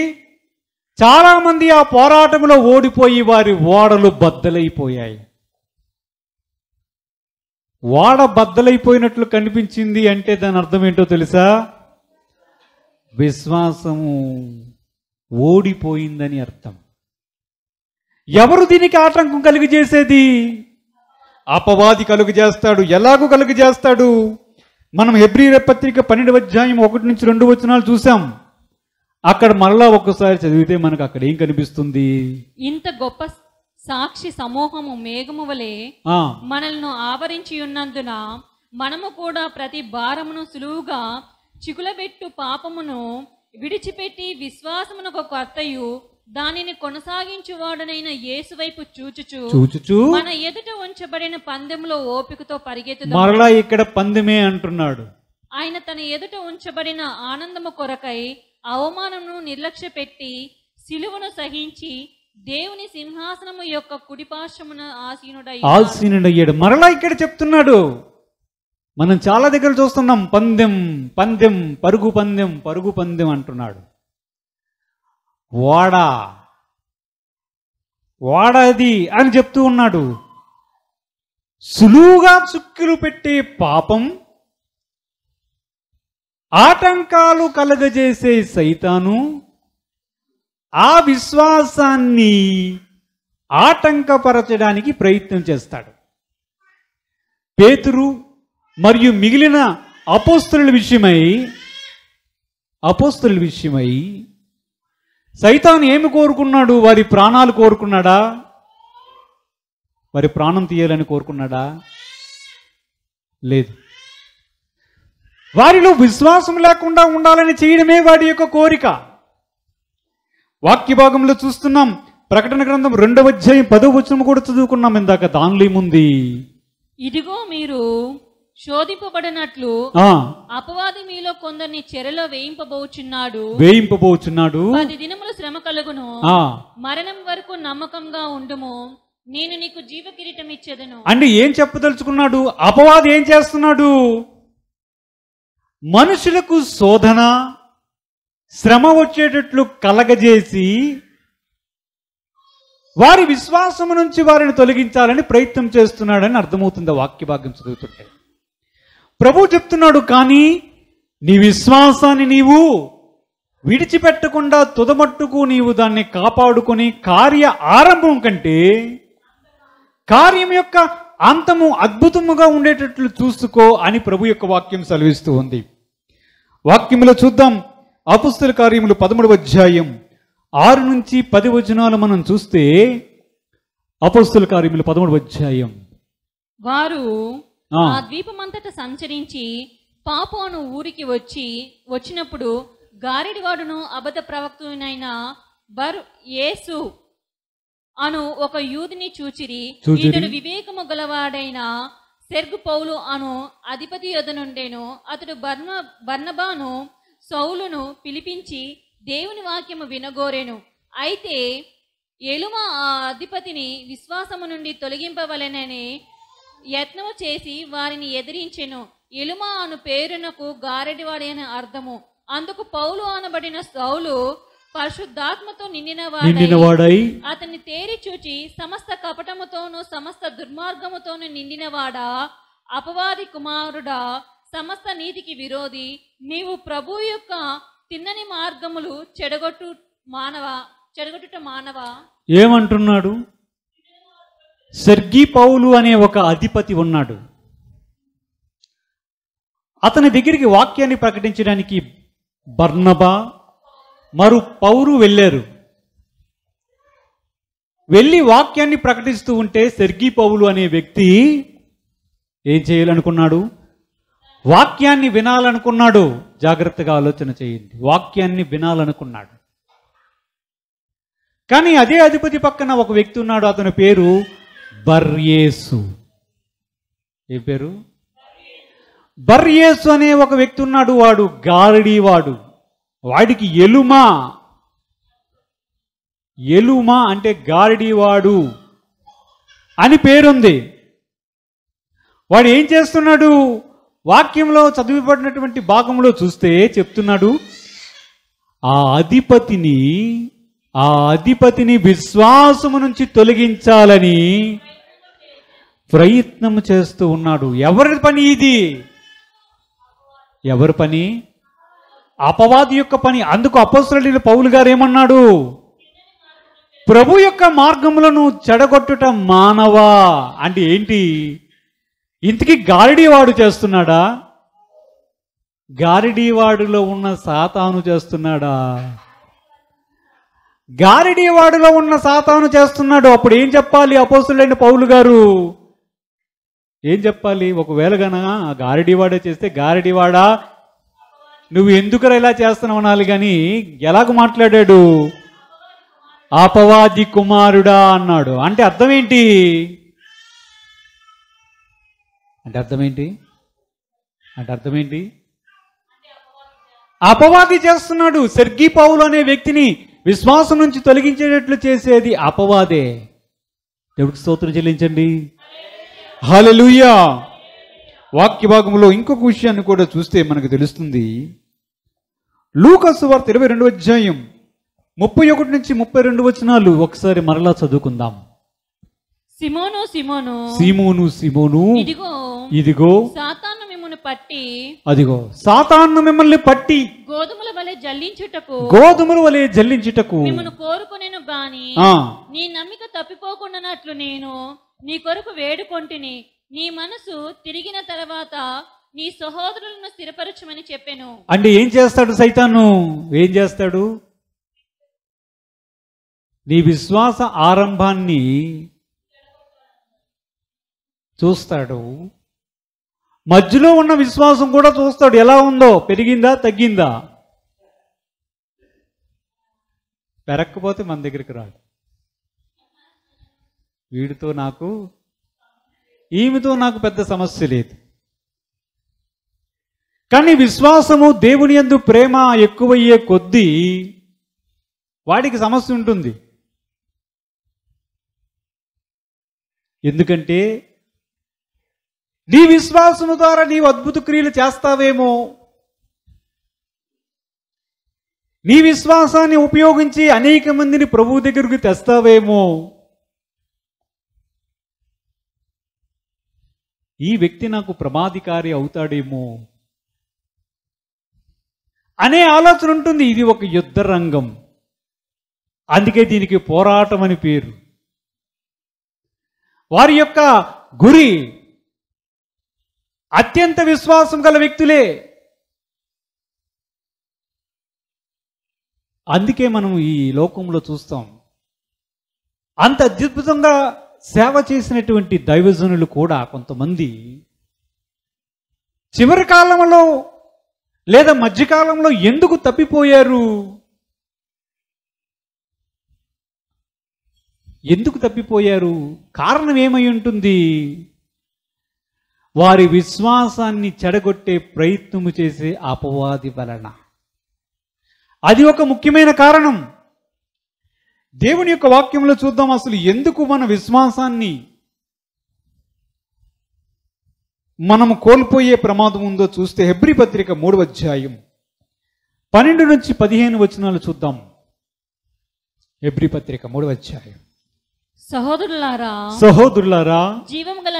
చాలామంది ఆ పోరాటంలో ఓడిపోయి వారి ఓడలు బద్దలైపోయాయి. ఓడ బద్దలైపోయినట్లు కనిపించింది అంటే దాని అర్థం ఏంటో తెలుసా? విశ్వాసము ఓడిపోయిందని అర్థం. ఎవరు దీనికి ఆటంకం కలుగజేసేది? అపవాది కలుగజేస్తాడు. ఎలాగూ కలుగజేస్తాడు? మనం హెబ్రీయుల పత్రిక 12వ అధ్యాయం 1-2 వచనాలు చూసాం. అక్కడ మళ్ళా ఒక్కసారి చదివితే మనకు అక్కడ ఏం కనిపిస్తుంది? ఇంత గొప్ప సాక్షి సమూహము మేఘము వలె మనల్ని ఆవరించి ఉన్నందున మనము కూడా ప్రతి భారమును సులువుగా చికులబెట్టు పాపమును విడిచిపెట్టి విశ్వాసమునకు కర్తయు దానిని కొనసాగించువాడనైన యేసు వైపు చూచుచు మన ఎదుట ఉంచబడిన పందెంలో ఓపికతో పరిగెత్తుదాం. మరలా ఇక్కడ పందెమే అంటున్నాడు. ఆయన తన ఎదుట ఉంచబడిన ఆనందము కొరకై అవమానమును నిర్లక్ష్య పెట్టి సిలువను సహించి దేవుని సింహాసనము యొక్క కుడిపార్శ్వమున ఆసీనుడయ్యాడు. మరలా ఇక్కడ చెప్తున్నాడు. మనం చాలా దగ్గర చూస్తున్నాం, పందెం పందెం పరుగు పందెం పరుగు పందెం అంటున్నాడు. వాడది అని చెప్తూ ఉన్నాడు. సులువుగా చుక్కులు పెట్టే పాపం, ఆటంకాలు కలగజేసే సైతాను ఆ విశ్వాసాన్ని ఆటంకపరచడానికి ప్రయత్నం చేస్తాడు. పేతురు మరియు మిగిలిన అపోస్తలుల విషయమై సైతాను ఏమి కోరుకున్నాడు? వారి ప్రాణాలు కోరుకున్నాడా? వారి ప్రాణం తీయాలని కోరుకున్నాడా? లేదు. వారిలో విశ్వాసం లేకుండా ఉండాలని చేయడమే వాడి యొక్క కోరిక. వాక్య భాగంలో చూస్తున్నాం. ప్రకటన గ్రంథం 2వ అధ్యాయం 10వ వచనం కూడా చదువుకున్నాం ఇందాక. దానిలో ఏముంది? ఇదిగో మీరు శోధింపబడినట్లు అపవాది మీలో కొందరిని చెరలో వేయింపబోచున్నాడు. 10 దినములు శ్రమ కలుగును. మరణం వరకు నమ్మకంగా ఉండుము. నేను నీకు జీవ కిరీటం ఇచ్చేదను. అంటే ఏం చెప్పదలుచుకున్నాడు? అపవాది ఏం చేస్తున్నాడు? మనుషులకు శోధన, శ్రమ వచ్చేటట్లు కలగజేసి వారి విశ్వాసము నుంచి వారిని తొలగించాలని ప్రయత్నం చేస్తున్నాడని అర్థమవుతుంది వాక్య భాగం చదువుతుంటే. ప్రభు చెప్తున్నాడు, కానీ నీ విశ్వాసాన్ని నీవు విడిచిపెట్టకుండా తుదమట్టుకు నీవు దాన్ని కాపాడుకొని కార్య ఆరంభం కంటే కార్యం యొక్క అంతము అద్భుతముగా ఉండేటట్లు చూసుకో అని ప్రభు యొక్క వాక్యం సెలవిస్తూ ఉంది. వాక్యములో చూద్దాం. అపోస్తల కార్యములు 13వ అధ్యాయం 6-10 వచనాలు మనం చూస్తే, అపోస్తల కార్యములు 13వ అధ్యాయం. వారు ఆ ద్వీపమంతటా సంచరించి పాపు అను ఊరికి వచ్చినప్పుడు గారిడివాడును అబద్ధ ప్రవక్తునైన యేసు అను ఒక యూదుని చూచిరి. ఇతడు వివేకము గలవాడైన సెర్గు పౌలు అను అధిపతి యొద్ద నుండెను. అతడు బర్నబాను సౌలును పిలిపించి దేవుని వాక్యము వినగోరెను. అయితే ఎలుమ ఆ అధిపతిని విశ్వాసము నుండి తొలగింపవలెనని యత్నము చేసి వారిని ఎదిరించెను. ఎలుమ అను పేరునకు గారెడివాడి అని అర్థము. అందుకు పౌలు అనబడిన సౌలు పరిశుద్ధాత్మతో నిండినవాడై అతన్ని తేరి చూచి, సమస్త కపటముతోను సమస్త దుర్మార్గముతోను నిండినవాడా, అపవాది కుమారుడా, సమస్త నీతికి విరోధి, నీవు ప్రభు యొక్క తిన్నని మార్గములు చెడగొట్టుట మానవా. ఏమంటున్నాడు? సెర్గి పౌలు అనే ఒక అధిపతి ఉన్నాడు. అతని దగ్గరికి వాక్యాన్ని ప్రకటించడానికి బర్నబా, పౌరు వెళ్ళారు. వెళ్ళి వాక్యాన్ని ప్రకటిస్తూ ఉంటే సెర్గీ పౌలు అనే వ్యక్తి ఏం చేయాలనుకున్నాడు? వాక్యాన్ని వినాలనుకున్నాడు. జాగ్రత్తగా ఆలోచన చేయండి. వాక్యాన్ని వినాలనుకున్నాడు. కానీ అదే అధిపతి పక్కన ఒక వ్యక్తి ఉన్నాడు. అతని పేరు బర్యేసు. ఏ పేరు? బర్యేసు అనే ఒక వ్యక్తి ఉన్నాడు. వాడు గారడీవాడు. వాడికి ఎలుమా అంటే గారడీవాడు అని పేరుంది. వాడు ఏం చేస్తున్నాడు? వాక్యంలో చదివిపడినటువంటి భాగంలో చూస్తే చెప్తున్నాడు, ఆ అధిపతిని విశ్వాసము నుంచి తొలగించాలని ప్రయత్నం చేస్తూ ఉన్నాడు. ఎవరి పని ఇది? ఎవరి పని? అపవాది యొక్క పని. అందుకు అపోస్తలుడైన పౌలు గారు ఏమన్నాడు? ప్రభు యొక్క మార్గములను చెడగొట్టుట మానవా అంటే ఏంటి? ఇంతకీ గారడీవాడు చేస్తున్నాడా? గారడీవాడులో ఉన్న సాతాను చేస్తున్నాడా? గారడీవాడులో ఉన్న సాతాను చేస్తున్నాడు. అప్పుడు ఏం చెప్పాలి అపోస్తలుడైన పౌలు గారు? ఏం చెప్పాలి? ఒకవేళ గనక గారడీవాడే చేస్తే, గారడీవాడా నువ్వు ఎందుకు ఇలా చేస్తున్నావు అనాలి. కానీ ఎలాగ మాట్లాడాడు? అపవాది కుమారుడా అన్నాడు. అంటే అర్థం ఏంటి? అపవాది చేస్తున్నాడు. సెర్గీ పౌలు అనే వ్యక్తిని విశ్వాసం నుంచి తొలగించేటట్లు చేసేది అపవాదే. దేవుడికి స్తోత్రం చెల్లించండి. హల్లెలూయా. వాక్య భాగంలో ఇంకొక విషయాన్ని కూడా చూస్తే మనకు తెలుస్తుంది. లూకా సువార్త 22వ అధ్యాయం 31 నుంచి 32 వచనాలు ఒకసారి మరలా చదువుకుందాం. సిమోను సిమోను సీమోను సీమోను, ఇదిగో సాతాను మిమ్మల్ని పట్టి, అదిగో సాతాను మిమ్మల్ని పట్టి గోధుమల వలె జల్లించుటకు మిమ్మల్ని కోరుకొనెను గాని నీ నమ్మిక తప్పిపోకుండానట్లు నేను నీ కొరకు వేడుకొంటిని. నీ మనసు తిరిగిన తర్వాత నీ సహోదరులను స్థిరపరచమని చెప్పాను. అంటే ఏం చేస్తాడు సైతాను? ఏం చేస్తాడు? నీ విశ్వాస ఆరంభాన్ని చూస్తాడు. మధ్యలో ఉన్న విశ్వాసం కూడా చూస్తాడు. ఎలా ఉందో, పెరిగిందా తగ్గిందా? పెరగకపోతే మన దగ్గరికి రాడు. ఈమెతో నాకు పెద్ద సమస్య లేదు. కానీ విశ్వాసము, దేవుని యందు ప్రేమ ఎక్కువయ్యే కొద్దీ వాడికి సమస్య ఉంటుంది. ఎందుకంటే నీ విశ్వాసము ద్వారా నీవు అద్భుత క్రియలు చేస్తావేమో, నీ విశ్వాసాన్ని ఉపయోగించి అనేక మందిని ప్రభువు దగ్గరకు తెస్తావేమో, ఈ వ్యక్తి నాకు ప్రమాదకారి అవుతాడేమో అనే ఆలోచన ఉంటుంది. ఇది ఒక యుద్ధ రంగం. అందుకే దీనికి పోరాటం అని పేరు. వారి యొక్క గురి అత్యంత విశ్వాసం గల వ్యక్తులే. అందుకే మనం ఈ లోకంలో చూస్తాం, అంత అద్భుతంగా సేవ చేసినటువంటి దైవజనులు కూడా కొంతమంది చివరి కాలంలో లేదా మధ్యకాలంలో ఎందుకు తప్పిపోయారు? కారణం ఏమై ఉంటుంది? వారి విశ్వాసాన్ని చెడగొట్టే ప్రయత్నము చేసే అపవాది వలన. అది ఒక ముఖ్యమైన కారణం. దేవుని యొక్క వాక్యంలో చూద్దాం అసలు ఎందుకు మన విశ్వాసాన్ని మనము కోల్పోయే ప్రమాదం ఉందో చూస్తే హెబ్రీ పత్రిక 3వ అధ్యాయం 12 నుంచి 15 వచనాలు చూద్దాం. హెబ్రీ పత్రిక 3వ అధ్యాయం. సహోదరులారా జీవము గల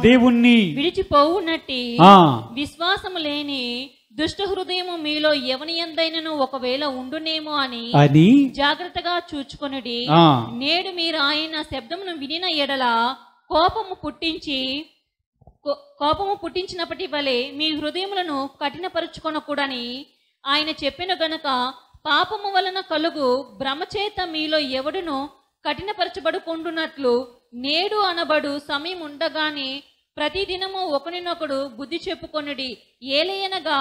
దేవుణ్ణి విడిచిపోవునట్టి విశ్వాసము లేని దుష్ట హృదయము మీలో ఎవని యందైనను ఒకవేళ ఉండునేమో అని జాగ్రత్తగా చూచుకొనుడి. నేడు మీరు ఆయన శబ్దమును వినిన ఎడల కోపము పుట్టించినప్పటి వలె మీ హృదయములను కఠినపరుచుకొనకూడని ఆయన చెప్పిన గనక పాపము వలన కలుగు భ్రమచేత మీలో ఎవడును కఠినపరచబడుకుంటున్నట్లు నేడు అనబడు సమయం ఉండగానే ప్రతిదినము ఒకరినొకడు బుద్ధి చెప్పుకొనుడి. ఏలయనగా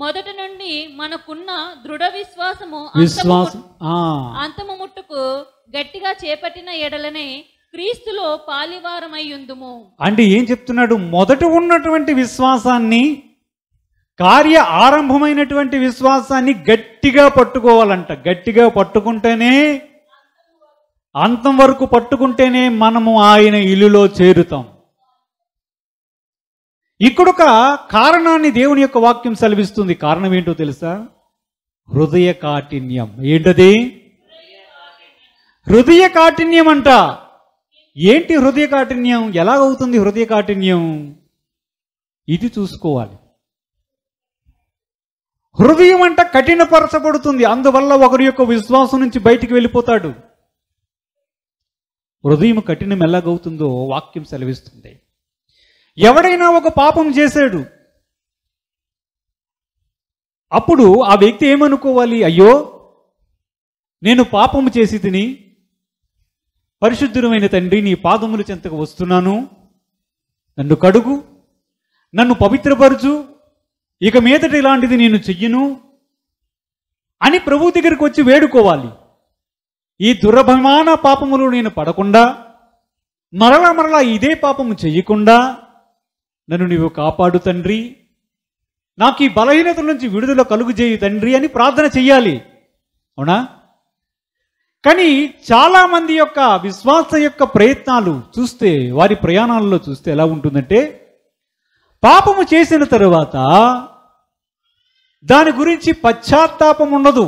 మొదట నుండి మనకున్న దృఢ విశ్వాసము అంతము ముట్టుకు గట్టిగా చేపట్టిన ఎడలనే క్రీస్తులో పాలివారమయ్యుందుము. అంటే ఏం చెప్తున్నాడు? మొదట ఉన్నటువంటి విశ్వాసాన్ని, కార్య ఆరంభమైనటువంటి విశ్వాసాన్ని గట్టిగా పట్టుకోవాలంట. గట్టిగా పట్టుకుంటేనే, అంతం వరకు పట్టుకుంటేనే మనము ఆయన ఇల్లులో చేరుతాం. ఇక్కడొక కారణాన్ని దేవుని యొక్క వాక్యం సెలవిస్తుంది. కారణం ఏంటో తెలుసా? హృదయ కాఠిన్యం. ఏంటది? హృదయ కాఠిన్యం అంట. ఏంటి హృదయ కాఠిన్యం? ఎలాగవుతుంది హృదయ కాఠిన్యం? ఇది చూసుకోవాలి. హృదయం అంట కఠినపరచబడుతుంది. అందువల్ల ఒకరి యొక్క విశ్వాసం నుంచి బయటికి వెళ్ళిపోతాడు. హృదయం కఠినం ఎలాగవుతుందో వాక్యం సెలవిస్తుంది. ఎవడైనా ఒక పాపం చేశాడు, అప్పుడు ఆ వ్యక్తి ఏమనుకోవాలి? అయ్యో, నేను పాపము చేసి తిని, పరిశుద్ధుడైన తండ్రి నీ పాదముల చెంతకు వస్తున్నాను, నన్ను కడుగు, నన్ను పవిత్రపరచు, ఇక మీదట ఇలాంటిది నేను చెయ్యను అని ప్రభు దగ్గరికి వచ్చి వేడుకోవాలి. ఈ దురభిమాన పాపములు నేను పడకుండా, మరలా ఇదే పాపము చెయ్యకుండా నన్ను నీవు కాపాడు తండ్రి, నాకు ఈ బలహీనతల నుంచి విడుదల కలుగుజేయి తండ్రి అని ప్రార్థన చెయ్యాలి. అవునా? కానీ చాలామంది యొక్క విశ్వాస యొక్క ప్రయత్నాలు చూస్తే, వారి ప్రయాణాలలో చూస్తే ఎలా ఉంటుందంటే, పాపము చేసిన తరువాత దాని గురించి పశ్చాత్తాపం ఉండదు.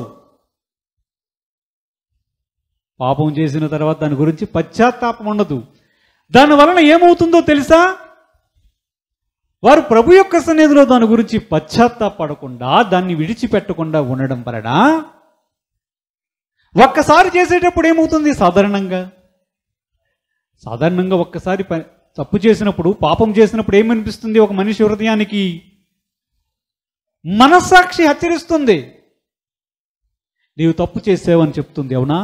పాపం చేసిన తర్వాత దాని గురించి పశ్చాత్తాపం ఉండదు. దాని వలన ఏమవుతుందో తెలుసా? వారు ప్రభు యొక్క సన్నిధిలో దాని గురించి పశ్చాత్తాపడకుండా, దాన్ని విడిచిపెట్టకుండా ఉండడం వలన ఒక్కసారి చేసేటప్పుడు ఏమవుతుంది? సాధారణంగా ఒక్కసారి తప్పు చేసినప్పుడు, పాపం చేసినప్పుడు ఏమనిపిస్తుంది? ఒక మనిషి హృదయానికి మనస్సాక్షి హెచ్చరిస్తుంది, నీవు తప్పు చేసావని చెప్తుంది. అవునా?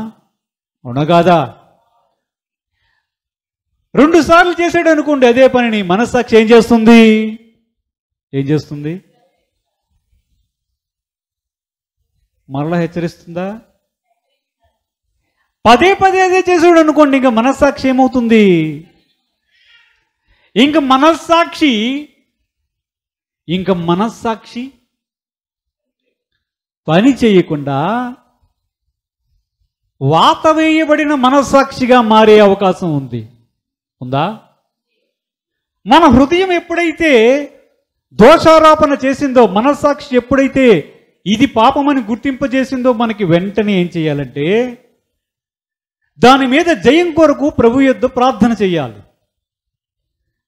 అవునా కాదా? 2 సార్లు చేసాడు అనుకోండి అదే పనిని, మనస్సాక్షి ఏం చేస్తుంది? మరలా హెచ్చరిస్తుందా? పదే అదే చేసాడు అనుకోండి, ఇంకా మనస్సాక్షి ఏమవుతుంది? ఇంక మనస్సాక్షి పని చేయకుండా వాత వేయబడిన మనస్సాక్షిగా మారే అవకాశం ఉందా? మన హృదయం ఎప్పుడైతే దోషారోపణ చేసిందో, మనస్సాక్షి ఎప్పుడైతే ఇది పాపమని గుర్తింపజేసిందో, మనకి వెంటనే ఏం చేయాలంటే దాని మీద జయం కొరకు ప్రభు యొద్ద ప్రార్థన చేయాలి.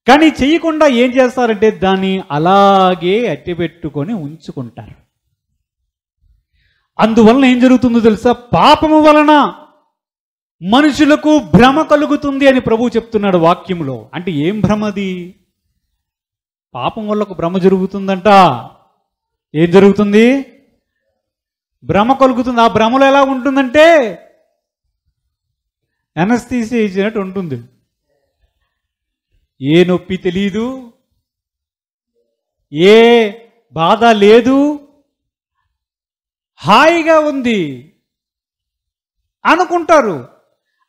కానీ చేయకుండా ఏం చేస్తారంటే దాన్ని అలాగే అట్టిపెట్టుకొని ఉంచుకుంటారు. అందువలన ఏం జరుగుతుందో తెలుసా? పాపము వలన మనుషులకు భ్రమ కలుగుతుంది అని ప్రభువు చెప్తున్నాడు వాక్యములో. అంటే ఏం భ్రమది? పాపం వల్ల ఒక భ్రమ జరుగుతుందంట. ఏం జరుగుతుంది? భ్రమ కలుగుతుంది. ఆ భ్రమలో ఎలా ఉంటుందంటే ఎనస్థీసియా ఇచ్చినట్టు ఉంటుంది. ఏ నొప్పి తెలీదు, ఏ బాధ లేదు, హాయిగా ఉంది అనుకుంటారు.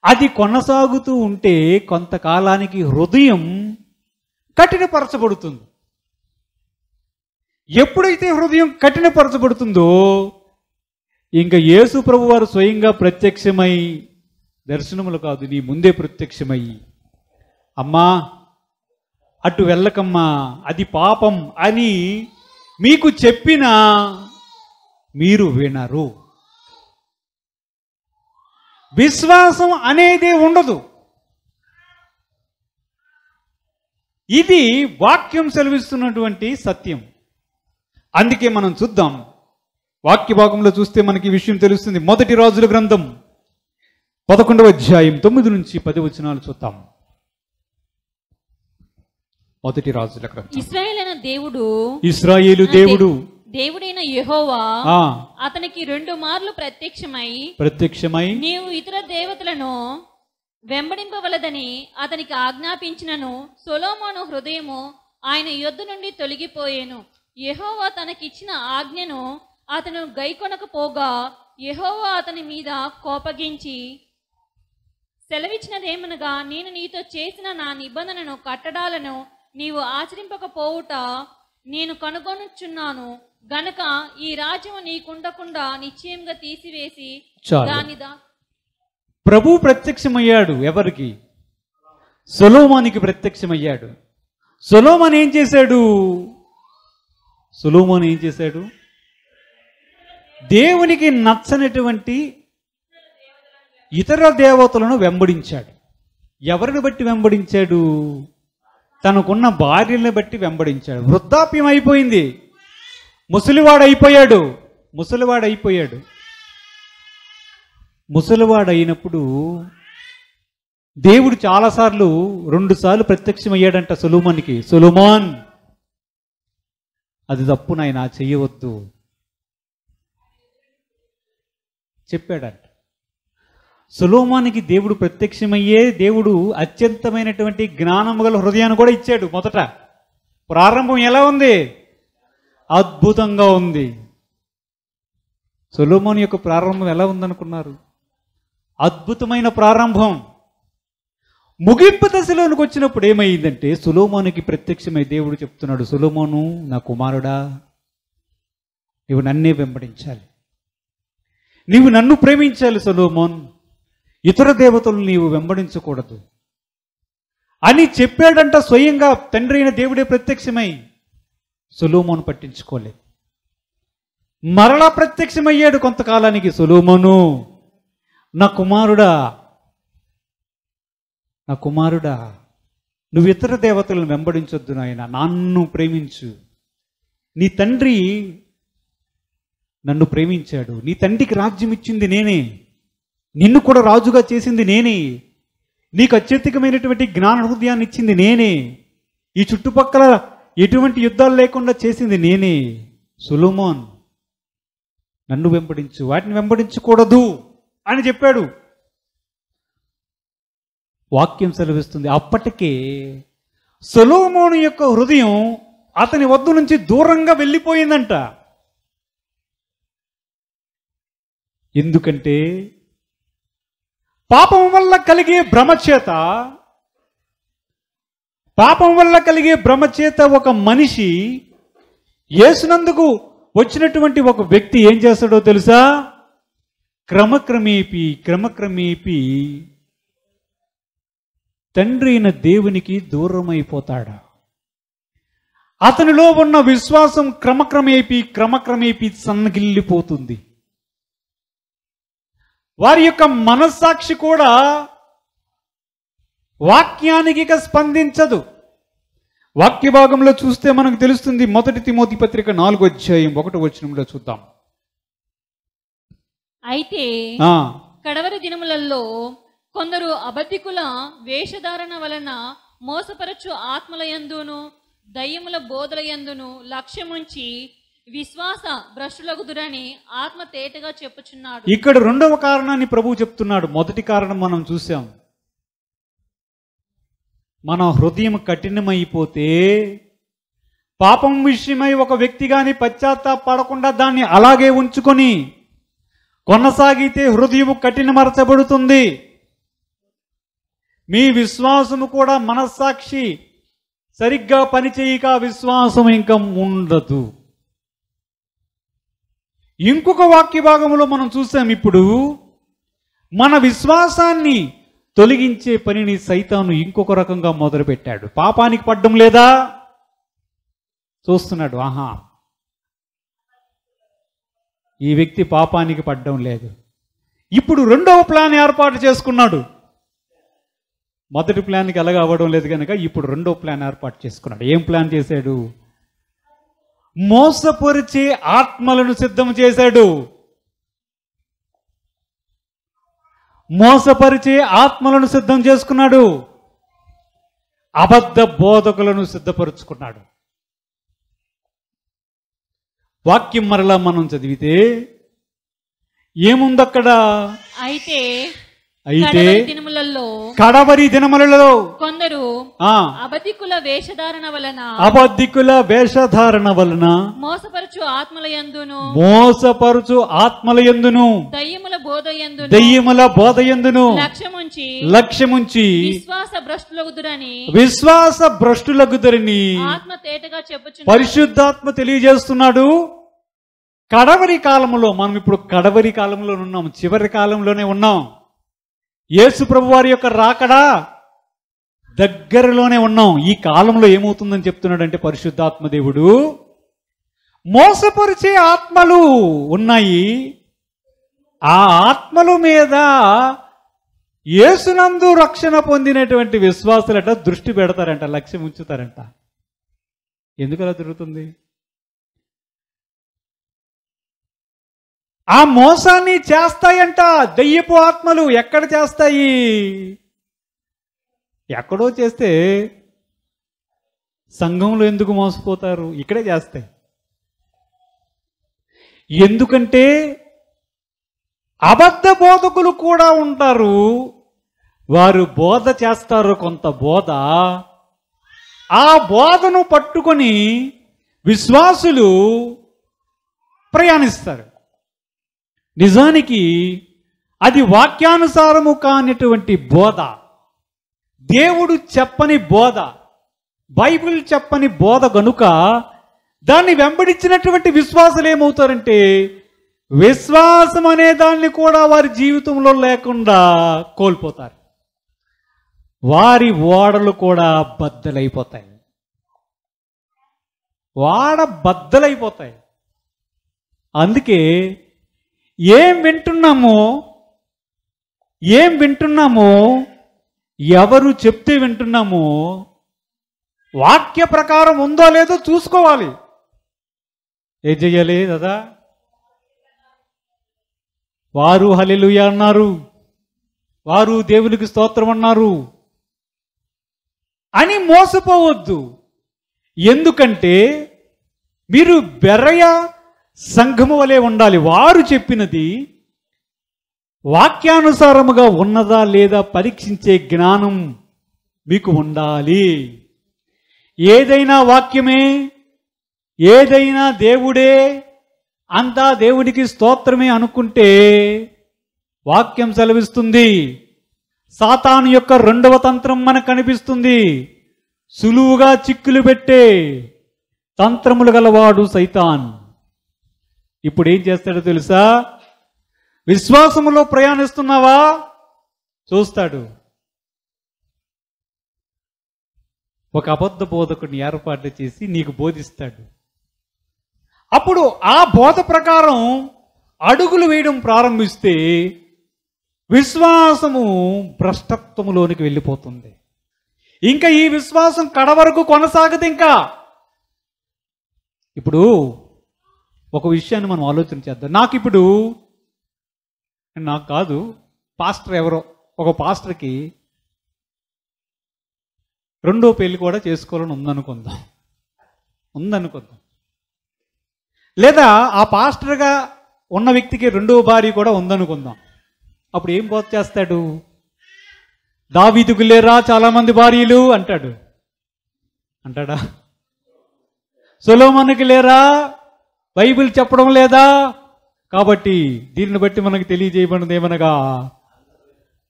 అది కొనసాగుతూ ఉంటే కొంతకాలానికి హృదయం కఠినపరచబడుతుంది. ఎప్పుడైతే హృదయం కఠినపరచబడుతుందో ఇంకా యేసు ప్రభు వారు స్వయంగా ప్రత్యక్షమై, దర్శనములు కాదు నీ ముందే ప్రత్యక్షమై, అమ్మా అటు వెళ్ళకమ్మా అది పాపం అని మీకు చెప్పినా మీరు వినరు. విశ్వాసం అనేది ఉండదు. ఇది వాక్యం సెలవిస్తున్నటువంటి సత్యం. అందుకే మనం చూద్దాం, వాక్య భాగంలో చూస్తే మనకి ఈ విషయం తెలుస్తుంది. 1 రాజుల గ్రంథం 11వ అధ్యాయం 9 నుంచి 10 వచనాలు చూద్దాం. 1 రాజుల గ్రంథం. ఇశ్రాయేలు దేవుడు దేవుడైన యెహోవా అతనికి 2 మార్లు ప్రత్యక్షమై నీవు ఇతర దేవతలను వెంబడింపవలదని అతనికి ఆజ్ఞాపించినను సొలొమోను హృదయము ఆయన యొద్ద నుండి తొలగిపోయేను. యెహోవా తనకిచ్చిన ఆజ్ఞను అతను గైకొనకపోగా యెహోవా అతని మీద కోపగించి సెలవిచ్చినదేమనగా, నేను నీతో చేసిన నా నిబంధనను కట్టడాలను నీవు ఆచరింపకపోవుట నేను కనుగొనుచున్నాను గనక ఈ రాజ్యము నీకుండకుండా నిశ్చయంగా తీసివేసి దాని ప్రభు ప్రత్యక్షమయ్యాడు. ఎవరికి? సొలొమోనుకి ప్రత్యక్షమయ్యాడు. సొలొమోను ఏం చేశాడు? దేవునికి నచ్చనటువంటి ఇతర దేవతలను వెంబడించాడు. ఎవరిని బట్టి వెంబడించాడు? తనకున్న భార్యలను బట్టి వెంబడించాడు. వృద్ధాప్యం అయిపోయింది, ముసలివాడైపోయాడు. ముసలివాడైనప్పుడు దేవుడు చాలాసార్లు 2 సార్లు ప్రత్యక్షమయ్యాడంట సొలొమోనుకి. సొలొమోన్, అది తప్పు నాయనా, చెయ్యవద్దు చెప్పాడంట. సొలొమోనుకి దేవుడు ప్రత్యక్షమయ్యే దేవుడు అత్యంతమైనటువంటి జ్ఞానము గల హృదయాన్ని కూడా ఇచ్చాడు. మొదట ప్రారంభం ఎలా ఉంది? అద్భుతంగా ఉంది. సొలొమోను యొక్క ప్రారంభం ఎలా ఉందనుకున్నారు? అద్భుతమైన ప్రారంభం. ముగింపు దశలోనికి వచ్చినప్పుడు ఏమైందంటే, సొలొమోనుకి ప్రత్యక్షమై దేవుడు చెప్తున్నాడు, సొలొమోను నా కుమారుడా, నీవు నన్నే వెంబడించాలి, నీవు నన్ను ప్రేమించాలి సొలొమోన్, ఇతర దేవతలు నీవు వెంబడించకూడదు అని చెప్పాడంట. స్వయంగా తండ్రి అయిన దేవుడే ప్రత్యక్షమై సొలొమోను పట్టించుకోలేదు. మరలా ప్రత్యక్షమయ్యాడు కొంతకాలానికి. సొలొమోను నా కుమారుడా, నువ్వు ఇతర దేవతలను వెంబడించొద్దు నాయన, నన్ను ప్రేమించు. నీ తండ్రి నన్ను ప్రేమించాడు, నీ తండ్రికి రాజ్యం ఇచ్చింది నేనే, నిన్ను కూడా రాజుగా చేసింది నేనే, నీకు అత్యధికమైనటువంటి జ్ఞాన హృదయాన్ని ఇచ్చింది నేనే, ఈ చుట్టుపక్కల ఎటువంటి యుద్ధాలు లేకుండా చేసింది నేనే. సొలొమోన్, నన్ను వెంబడించు, వాటిని వెంబడించకూడదు అని చెప్పాడు. వాక్యం సెలవిస్తుంది, అప్పటికే సొలొమోను యొక్క హృదయం అతని వద్ద నుంచి దూరంగా వెళ్ళిపోయిందంట. ఎందుకంటే పాపం వల్ల కలిగే భ్రమ చేత ఒక మనిషి యేసునందుకు వచ్చినటువంటి ఒక వ్యక్తి ఏం చేస్తాడో తెలుసా? క్రమక్రమేపీ తండ్రి అయిన దేవునికి దూరమైపోతాడా? అతనిలో ఉన్న విశ్వాసం క్రమక్రమేపీ సన్నగిల్లిపోతుంది. వారి యొక్క మనస్సాక్షి కూడా వాక్యానికి స్పందించదు. వాక్య భాగంలో చూస్తే మనకు తెలుస్తుంది. 1 తిమోతి పత్రిక 4:1 చూద్దాం. అయితే కడవరి దినములలో కొందరు అబద్ధికుల వేషధారణ వలన మోసపరచు ఆత్మలయందును దయ్యముల బోధలయందును లక్ష్యముంచి విశ్వాస భ్రష్టులగుదురని ఆత్మ తేటగా చెప్పుచున్నాడు. ఇక్కడ రెండవ కారణాన్ని ప్రభువు చెప్తున్నాడు. మొదటి కారణం మనం చూసాం. మన హృదయం కఠినమైపోతే, పాపం విషయమై ఒక వ్యక్తి గాని పశ్చాత్తాపడకుండా దాన్ని అలాగే ఉంచుకొని కొనసాగితే హృదయం కఠినమరచబడుతుంది. మీ విశ్వాసము కూడా మనస్సాక్షి సరిగ్గా పనిచేయక విశ్వాసం ఇంకా ఉండదు. ఇంకొక వాక్య భాగంలో మనం చూసాం. ఇప్పుడు మన విశ్వాసాన్ని తొలగించే పనిని సైతాను ఇంకొక రకంగా మొదలుపెట్టాడు. పాపానికి పడ్డం లేదా చూస్తున్నాడు. ఈ వ్యక్తి పాపానికి పడ్డం లేదు. ఇప్పుడు రెండవ ప్లాన్ ఏర్పాటు చేసుకున్నాడు. మొదటి ప్లాన్కి అలాగా అవ్వడం లేదు కనుక ఇప్పుడు రెండో ప్లాన్ ఏర్పాటు చేసుకున్నాడు. ఏం ప్లాన్ చేశాడు? మోసపరిచే ఆత్మలను సిద్ధం చేశాడు. మోసపరిచే ఆత్మలను సిద్ధం చేసుకున్నాడు. అబద్ధ బోధకులను సిద్ధపరుచుకున్నాడు. వాక్యం మరలా మనం చదివితే ఏముందక్కడ? అయితే అయితే కడవరి దినములలో కొందరు అబద్ధికుల వేషధారణ వలన మోసపరచు ఆత్మల యందును దయ్యముల బోధయందును లక్ష్యముంచి విశ్వాస భ్రష్టులగుదరని పరిశుద్ధాత్మ తెలియజేస్తున్నాడు. కడవరి కాలంలో, మనం ఇప్పుడు కడవరి కాలంలో ఉన్నాం, చివరి కాలంలోనే ఉన్నాం. యేసు ప్రభు వారి యొక్క రాకడా దగ్గరలోనే ఉన్నాం. ఈ కాలంలో ఏమవుతుందని చెప్తున్నాడంటే పరిశుద్ధాత్మ దేవుడు, మోసపరిచే ఆత్మలు ఉన్నాయి. ఆ ఆత్మల మీద యేసునందు రక్షణ పొందినటువంటి విశ్వాసులట దృష్టి పెడతారంట, లక్ష్యం ఉంచుతారంట. ఎందుకు అలా జరుగుతుంది? ఆ మోసాన్ని చేస్తాయంట దయ్యపు ఆత్మలు. ఎక్కడ చేస్తాయి? ఎక్కడో చేస్తే సంఘంలో ఎందుకు మోసపోతారు? ఇక్కడే చేస్తాయి. ఎందుకంటే అబద్ధ బోధకులు కూడా ఉంటారు. వారు బోధ చేస్తారు, కొంత బోధ. ఆ బోధను పట్టుకొని విశ్వాసులు ప్రయాణిస్తారు. నిజానికి అది వాక్యానుసారము కానిటువంటి బోధ, దేవుడు చెప్పని బోధ, బైబిల్ చెప్పని బోధ గనుక దాన్ని వెంబడించినటువంటి విశ్వాసులు ఏమవుతారంటే విశ్వాసం అనే దాన్ని కూడా వారి జీవితంలో లేకుండా కోల్పోతారు. వారి ఓడలు కూడా బద్దలైపోతాయి. ఓడ బద్దలైపోతాయి. అందుకే ఏం వింటున్నామో ఎవరు చెప్తే వింటున్నామో వాక్య ప్రకారం ఉందో లేదో చూసుకోవాలి. ఏం చెయ్యాలి కదా? వారు హల్లెలూయా అన్నారు, వారు దేవునికి స్తోత్రం అన్నారు అని మోసపోవద్దు. ఎందుకంటే మీరు బెరయ సంఘము వలె ఉండాలి. వారు చెప్పినది వాక్యానుసారముగా ఉన్నదా లేదా పరీక్షించే జ్ఞానం మీకు ఉండాలి. ఏదైనా వాక్యమే, ఏదైనా దేవుడే, అంతా దేవుడికి స్తోత్రమే అనుకుంటే వాక్యం సెలవిస్తుంది. సాతాను యొక్క రెండవ తంత్రం మనకు కనిపిస్తుంది. సులువుగా చిక్కులు పెట్టే తంత్రములు గలవాడు సైతాన్. ఇప్పుడు ఏం చేస్తాడో తెలుసా? విశ్వాసములో ప్రయాణిస్తున్నావా చూస్తాడు. ఒక అబద్ధ బోధకుడిని ఏర్పాటు చేసి నీకు బోధిస్తాడు. అప్పుడు ఆ బోధ ప్రకారం అడుగులు వేయడం ప్రారంభిస్తే విశ్వాసము భ్రష్టత్వములోనికి వెళ్ళిపోతుంది. ఇంకా ఈ విశ్వాసం కడ వరకు కొనసాగదు. ఇంకా ఇప్పుడు ఒక విషయాన్ని మనం ఆలోచన చేద్దాం. నాకు కాదు, పాస్టర్ ఎవరో ఒక పాస్టర్కి రెండో పెళ్లి కూడా చేసుకోవాలని ఉందనుకుందాం. లేదా ఆ పాస్టర్గా ఉన్న వ్యక్తికి రెండో భార్య కూడా ఉందనుకుందాం. అప్పుడు ఏం బోధ చేస్తాడు? దావీదుకు లేరా చాలామంది భార్యలు అంటాడా? సొలొమోనుకి లేరా? బైబిల్ చెప్పడం లేదా? కాబట్టి దీనిని బట్టి మనకు తెలియజేయబడినది ఏమనగా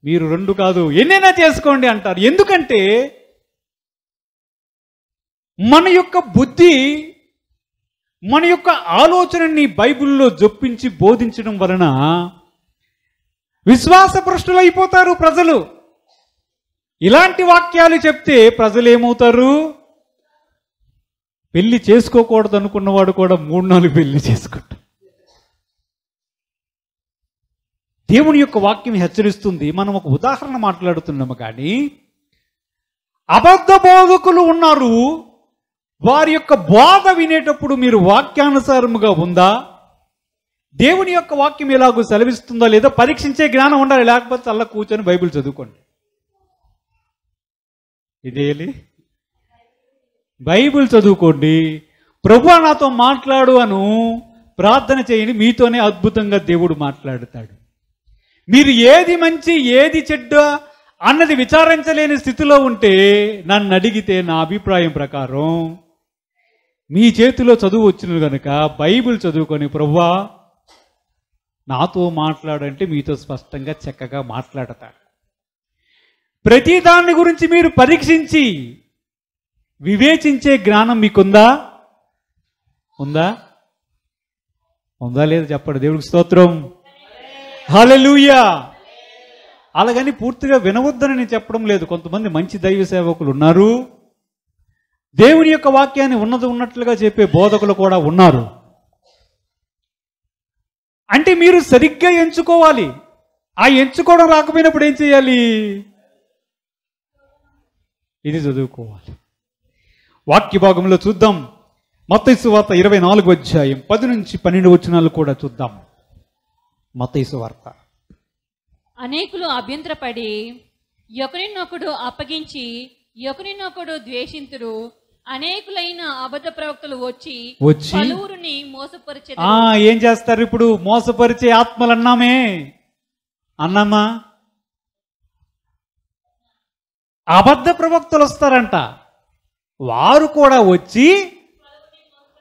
మీరు రెండు కాదు ఎన్నైనా చేసుకోండి అంటారు. ఎందుకంటే మన యొక్క బుద్ధి, మన యొక్క ఆలోచనని బైబిల్లో జొప్పించి బోధించడం వలన విశ్వాసభ్రష్టులు అయిపోతారు ప్రజలు. ఇలాంటి వాక్యాలు చెప్తే ప్రజలు ఏమవుతారు? పెళ్లి చేసుకోకూడదు అనుకున్నవాడు కూడా 3-4 పెళ్లి చేసుకుంటాడు. దేవుని యొక్క వాక్యం హెచ్చరిస్తుంది. మనం ఒక ఉదాహరణ మాట్లాడుతున్నాము, కానీ అబద్ధ బోధకులు ఉన్నారు. వారి యొక్క బోధ వినేటప్పుడు మీరు వాక్యానుసారముగా ఉందా, దేవుని యొక్క వాక్యం ఎలాగో సెలవిస్తుందో లేదో పరీక్షించే జ్ఞానం ఉండాలి. లేకపోతే అలా కూర్చొని బైబిల్ చదువుకోండి. ఇదేలి బైబిల్ చదువుకోండి, ప్రభువా నాతో మాట్లాడు అను ప్రార్థన చేయండి, మీతోనే అద్భుతంగా దేవుడు మాట్లాడుతాడు. మీరు ఏది మంచి ఏది చెడ్డ అన్నది విచారించలేని స్థితిలో ఉంటే నన్ను అడిగితే నా అభిప్రాయం ప్రకారం మీ చేతిలో చదువు వచ్చిన కనుక బైబిల్ చదువుకొని ప్రభువా నాతో మాట్లాడంటే మీతో స్పష్టంగా చక్కగా మాట్లాడతాడు. ప్రతి దాన్ని గురించి మీరు పరీక్షించి వివేచించే జ్ఞానం మీకుందా? ఉందా? ఉందా లేదా చెప్పండి. దేవుడికి స్తోత్రం. హల్లెలూయా. అలాగని పూర్తిగా వినవద్దని నేను చెప్పడం లేదు. కొంతమంది మంచి దైవ సేవకులు ఉన్నారు, దేవుని యొక్క వాక్యాన్ని ఉన్నది ఉన్నట్లుగా చెప్పే బోధకులు కూడా ఉన్నారు. అంటే మీరు సరిగ్గా ఎంచుకోవాలి. ఆ ఎంచుకోవడం రాకపోయినప్పుడు ఏం చేయాలి? ఇది చదువుకోవాలి. వాక్య భాగంలో చూద్దాం. మత్తయి సువార్త 24వ అధ్యాయం 10 నుంచి 12 వచనాలు కూడా చూద్దాం. మత్తయి సువార్త. అనేకులు అభ్యంతరపడి ఒకరినొకడు అప్పగించి ఒకరినొకడు ద్వేషింతురు. అనేకులైన అబద్ధ ప్రవక్తలు వచ్చి పలువురిని మోసపరిచెదరు. ఏం చేస్తారు ఇప్పుడు? మోసపరిచే ఆత్మలు అన్నామా? అబద్ధ ప్రవక్తలు వస్తారంట, వారు కూడా వచ్చి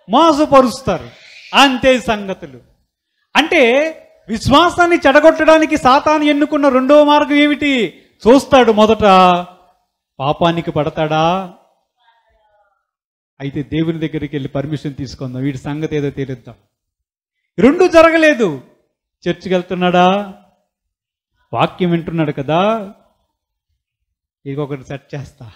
మోసపరుస్తారు. అంతే సంగతులు. అంటే విశ్వాసాన్ని చెడగొట్టడానికి సాతాను ఎన్నుకున్న రెండవ మార్గం ఏమిటి? చూస్తాడు, మొదట పాపానికి పడతాడా? అయితే దేవుని దగ్గరికి వెళ్ళి పర్మిషన్ తీసుకుందాం, వీడి సంగతి ఏదో తేలిద్దాం. రెండు జరగలేదు. చర్చికి వెళ్తున్నాడా? వాక్యం వింటున్నాడు కదా, ఇంకొకటి సెట్ చేస్తా.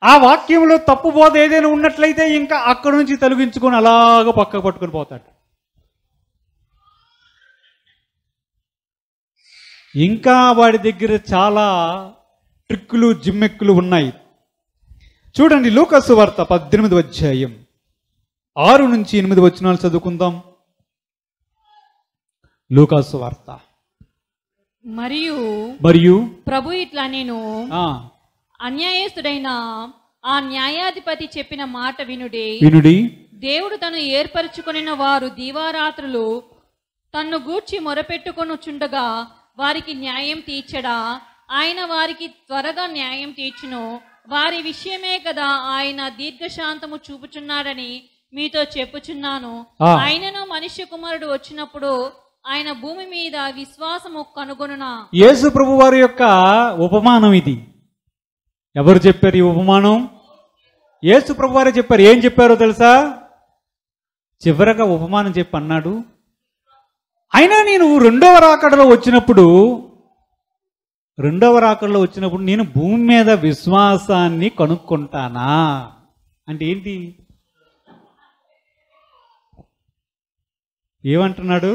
ఆ వాక్యంలో తప్పు బోధ ఏదైనా ఉన్నట్లయితే ఇంకా అక్కడి నుంచి తొలగించుకొని అలాగ పక్కకు పట్టుకొని పోతాడు. ఇంకా వాడి దగ్గర చాలా ట్రిక్కులు జిమ్మెక్కులు ఉన్నాయి. చూడండి, లూకాసు వార్త 18వ అధ్యాయం 6 నుంచి 8 వచనాలు చదువుకుందాం. లూకాసు వార్త. మరియు ప్రభు ఇట్లా నేను అన్యాయస్తుడైన ఆ న్యాయాధిపతి చెప్పిన మాట వినుడి. దేవుడు తను ఏర్పరచుకొనిన వారు దీవారాత్రులు తన్ను గూర్చి మొరపెట్టుకొనుచుండగా వారికి న్యాయం తీర్చడా? ఆయన వారికి త్వరగా న్యాయం తీర్చును. వారి విషయమే కదా ఆయన దీర్ఘశాంతము చూపుచున్నాడని మీతో చెప్పుచున్నాను. ఆయనను మనుష్య కుమారుడు వచ్చినప్పుడు ఆయన భూమి మీద విశ్వాసము కనుగొనునా? యేసు ప్రభు వారి యొక్క ఉపమానం ఇది. ఎవరు చెప్పారు ఈ ఉపమానం? యేసు ప్రభు వారే చెప్పారు. ఏం చెప్పారో తెలుసా? చివరగా ఉపమానం చెప్పి అన్నాడు, అయినా నేను రెండవ రాకడలో వచ్చినప్పుడు నేను భూమి మీద విశ్వాసాన్ని కనుక్కుంటానా? అంటే ఏంటి? ఏమంటున్నాడు?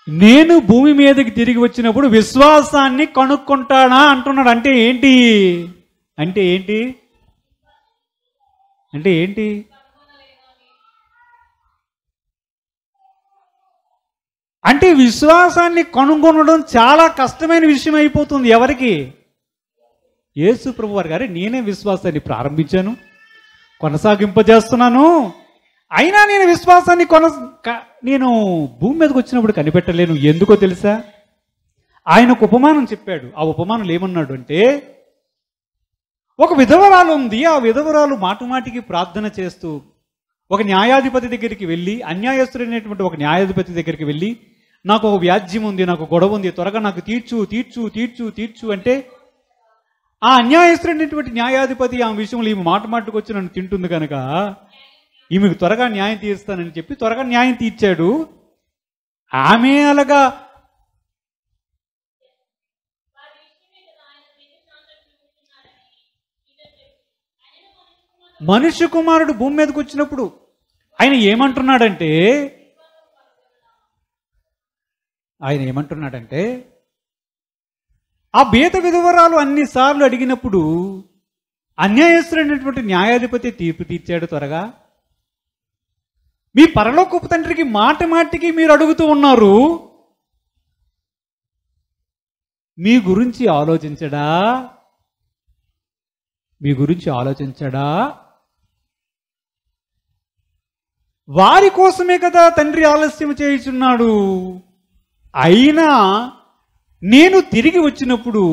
నేను భూమి మీదకి తిరిగి వచ్చినప్పుడు విశ్వాసాన్ని కనుక్కుంటానా అంటున్నాడు. అంటే ఏంటి? అంటే ఏంటి? అంటే ఏంటి? అంటే విశ్వాసాన్ని కనుగొనడం చాలా కష్టమైన విషయం అయిపోతుంది. ఎవరికి? యేసు ప్రభు వారు గారే, నేనే విశ్వాసాన్ని ప్రారంభించాను, కొనసాగింపజేస్తున్నాను, అయినా నేను విశ్వాసాన్ని నేను భూమి మీదకి వచ్చినప్పుడు కనిపెట్టలేను. ఎందుకో తెలుసా? ఆయన ఒక ఉపమానం చెప్పాడు. ఆ ఉపమానంలో ఏమన్నాడు అంటే, ఒక విధవరాలు ఉంది. ఆ విధవరాలు మాటికి ప్రార్థన చేస్తూ ఒక న్యాయాధిపతి దగ్గరికి వెళ్ళి, అన్యాయస్తుడైనటువంటి ఒక న్యాయాధిపతి దగ్గరికి వెళ్ళి, నాకు ఒక వ్యాజ్యం ఉంది, నాకు గొడవ ఉంది, త్వరగా నాకు తీర్చు అంటే, ఆ అన్యాయస్తుడైనటువంటి న్యాయాధిపతి ఆ విషయంలో ఈమె మాటకు వచ్చి నన్ను తింటుంది కనుక ఈమెకు త్వరగా న్యాయం తీరుస్తానని చెప్పి త్వరగా న్యాయం తీర్చాడు. ఆమె అలాగా మనుష్య కుమారుడు భూమి మీదకి వచ్చినప్పుడు ఆయన ఏమంటున్నాడంటే ఆ బీద విధవరాలు అన్నిసార్లు అడిగినప్పుడు అన్యాయస్తుడైనటువంటి న్యాయాధిపతి తీర్పు తీర్చాడు త్వరగా. మీ పరలోకపు తండ్రికి మాటికి మీరు అడుగుతూ ఉన్నారు, మీ గురించి ఆలోచించడా? మీ గురించి ఆలోచించాడా? వారి కోసమే కదా తండ్రి ఆలస్యం చేయుచున్నాడు. అయినా నేను తిరిగి వచ్చినప్పుడు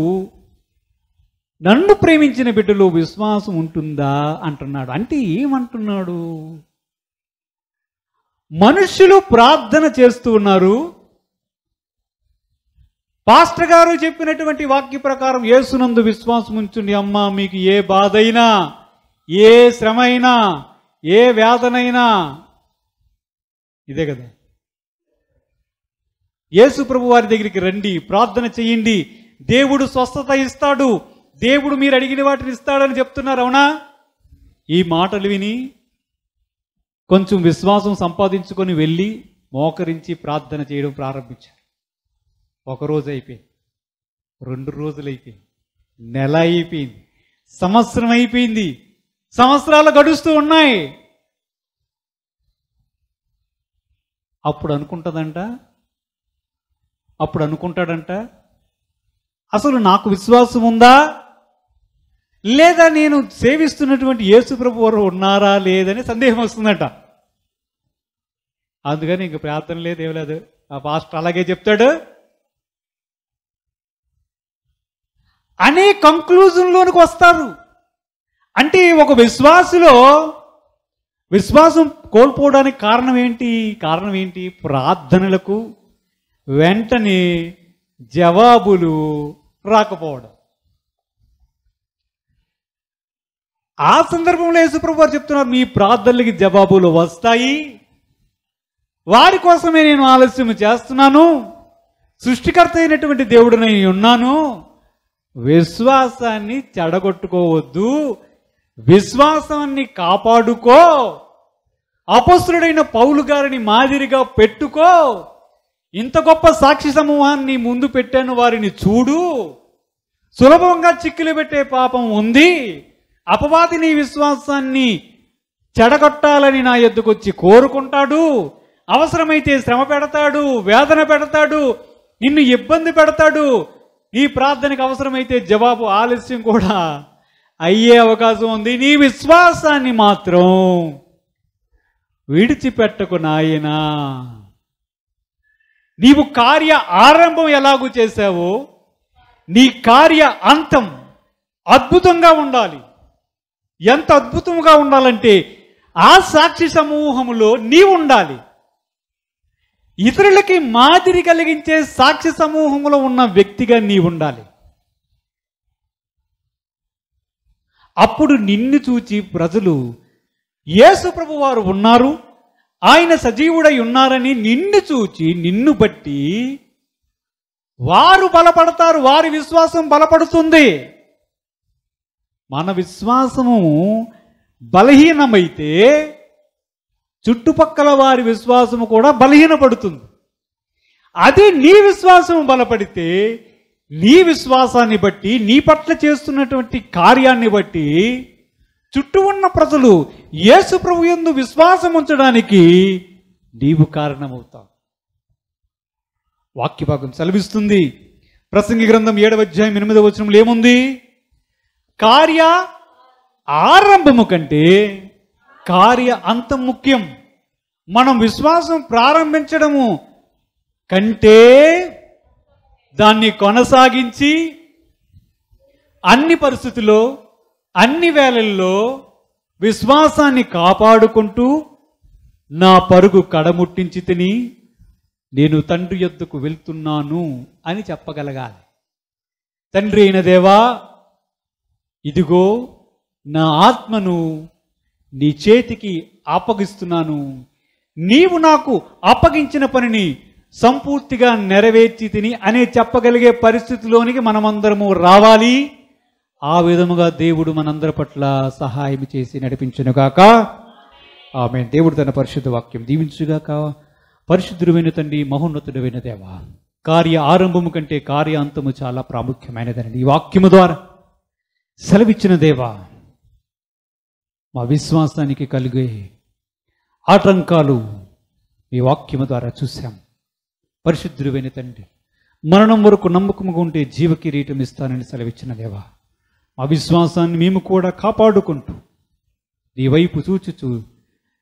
నన్ను ప్రేమించిన బిడ్డలో విశ్వాసం ఉంటుందా అంటున్నాడు. అంటే ఏమంటున్నాడు? మనుష్యులు ప్రార్థన చేస్తూ ఉన్నారు. పాస్టర్ గారు చెప్పినటువంటి వాక్య ప్రకారం యేసునందు విశ్వాసం ఉంచుండి, అమ్మ మీకు ఏ బాధ అయినా, ఏ శ్రమ అయినా, ఏ వేదనైనా, ఇదే కదా, యేసు ప్రభు వారి దగ్గరికి రండి, ప్రార్థన చెయ్యండి, దేవుడు స్వస్థత ఇస్తాడు, దేవుడు మీరు అడిగిన వాటిని ఇస్తాడని చెప్తున్నారు. అవునా? ఈ మాటలు విని కొంచెం విశ్వాసం సంపాదించుకొని వెళ్ళి మోకరించి ప్రార్థన చేయడం ప్రారంభించారు. ఒకరోజు అయిపోయింది, 2 రోజులు అయిపోయింది, నెల అయిపోయింది, సంవత్సరం అయిపోయింది, సంవత్సరాలు గడుస్తూ ఉన్నాయి. అప్పుడు అనుకుంటాడంట, అసలు నాకు విశ్వాసం ఉందా లేదా, నేను సేవిస్తున్నటువంటి యేసు ప్రభు వారు ఉన్నారా లేదని సందేహం వస్తుందట. అందుకని ఇంక ప్రార్థన లేదు, ఏం లేదు. ఆ పాస్టర్ అలాగే చెప్తాడు అనే కంక్లూజన్లోనికి వస్తారు. అంటే ఒక విశ్వాసులో విశ్వాసం కోల్పోవడానికి కారణం ఏంటి? ప్రార్థనలకు వెంటనే జవాబులు రాకపోవడం. ఆ సందర్భంలో యేసుప్రభు వారు చెప్తున్నారు, మీ ప్రార్థనలకి జవాబులు వస్తాయి, వారి కోసమే నేను ఆలస్యం చేస్తున్నాను, సృష్టికర్త అయినటువంటి దేవుడినై ఉన్నాను. విశ్వాసాన్ని చెడగొట్టుకోవద్దు, విశ్వాసాన్ని కాపాడుకో, అపొస్తలుడైన పౌలు గారిని మాదిరిగా పెట్టుకో, ఇంత గొప్ప సాక్షి సమూహాన్ని ముందు పెట్టాను, వారిని చూడు, సులభంగా చిక్కులు పెట్టే పాపం ఉంది, అపవాది నీ విశ్వాసాన్ని చెడగొట్టాలని నా ఎద్దుకు వచ్చి కోరుకుంటాడు, అవసరమైతే శ్రమ పెడతాడు, వేదన పెడతాడు, నిన్ను ఇబ్బంది పెడతాడు, నీ ప్రార్థనకు అవసరమైతే జవాబు ఆలస్యం కూడా అయ్యే అవకాశం ఉంది. నీ విశ్వాసాన్ని మాత్రం విడిచిపెట్టకు నాయనా. నీవు కార్య ఆరంభం ఎలాగూ చేశావో నీ కార్య అంతం అద్భుతంగా ఉండాలి. ఎంత అద్భుతంగా ఉండాలంటే ఆ సాక్షి సమూహములో నీవు ఉండాలి. ఇతరులకి మాదిరి కలిగించే సాక్షి సమూహంలో ఉన్న వ్యక్తిగా నీవు ఉండాలి. అప్పుడు నిన్ను చూచి ప్రజలు యేసు ప్రభు వారు ఉన్నారు, ఆయన సజీవుడై ఉన్నారని నిన్ను చూచి నిన్ను బట్టి వారు బలపడతారు, వారి విశ్వాసం బలపడుతుంది. మన విశ్వాసము బలహీనమైతే చుట్టుపక్కల వారి విశ్వాసము కూడా బలహీనపడుతుంది. అదే నీ విశ్వాసము బలపడితే నీ విశ్వాసాన్ని బట్టి, నీ పట్ల చేస్తున్నటువంటి కార్యాన్ని బట్టి చుట్టూ ఉన్న ప్రజలు యేసు ప్రభు యందు విశ్వాసం ఉంచడానికి నీవు కారణమవుతావు. వాక్యభాగం సెలవిస్తుంది. ప్రసంగి గ్రంథం 7వ అధ్యాయం 8వ వచనంలో ఏముంది? కార్య ఆరంభము కంటే కార్య అంతం ముఖ్యం. మనం విశ్వాసం ప్రారంభించడము కంటే దాన్ని కొనసాగించి అన్ని పరిస్థితుల్లో, అన్ని వేళల్లో విశ్వాసాన్ని కాపాడుకుంటూ నా పరుగు కడముట్టించి తిని నేను తండ్రి యొద్దకు వెళ్తున్నాను అని చెప్పగలగాలి. తండ్రి అయిన దేవా, ఇదిగో నా ఆత్మను నీ చేతికి అప్పగిస్తున్నాను, నీవు నాకు అప్పగించిన పనిని సంపూర్తిగా నెరవేర్చి తిని అనే చెప్పగలిగే పరిస్థితిలోనికి మనమందరము రావాలి. ఆ విధముగా దేవుడు మనందరి పట్ల సహాయం చేసి నడిపించునుగాక. ఆమేన్. దేవుడు తన పరిశుద్ధ వాక్యం దీవించుగాక. పరిశుద్ధుడైన తండ్రి, మహోన్నతుడైన దేవా, కార్య ఆరంభము కంటే కార్య అంతము చాలా ప్రాముఖ్యమైనదని ఈ వాక్యము ద్వారా సెలవిచ్చిన దేవా, మా విశ్వాసానికి కలిగే ఆటంకాలు ఈ వాక్యము ద్వారా చూశాం. పరిశుద్ధుడైన తండ్రి, మరణం వరకు నమ్మకముగా ఉంటే జీవ కిరీటం ఇస్తానని సెలవిచ్చిన దేవా, మా విశ్వాసాన్ని మేము కూడా కాపాడుకుంటూ నీ వైపు చూచుచూ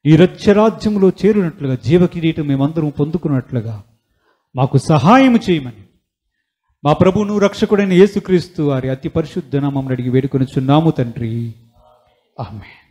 ఈ రక్షరాజ్యంలో చేరినట్లుగా జీవకిరీటం మేమందరం పొందుకున్నట్లుగా మాకు సహాయం చేయమని మా ప్రభువును రక్షకుడైన యేసుక్రీస్తు వారి అతి పరిశుద్ధ నామమున అడిగి వేడుకొనుచున్నాము తండ్రి. ఆమేన్.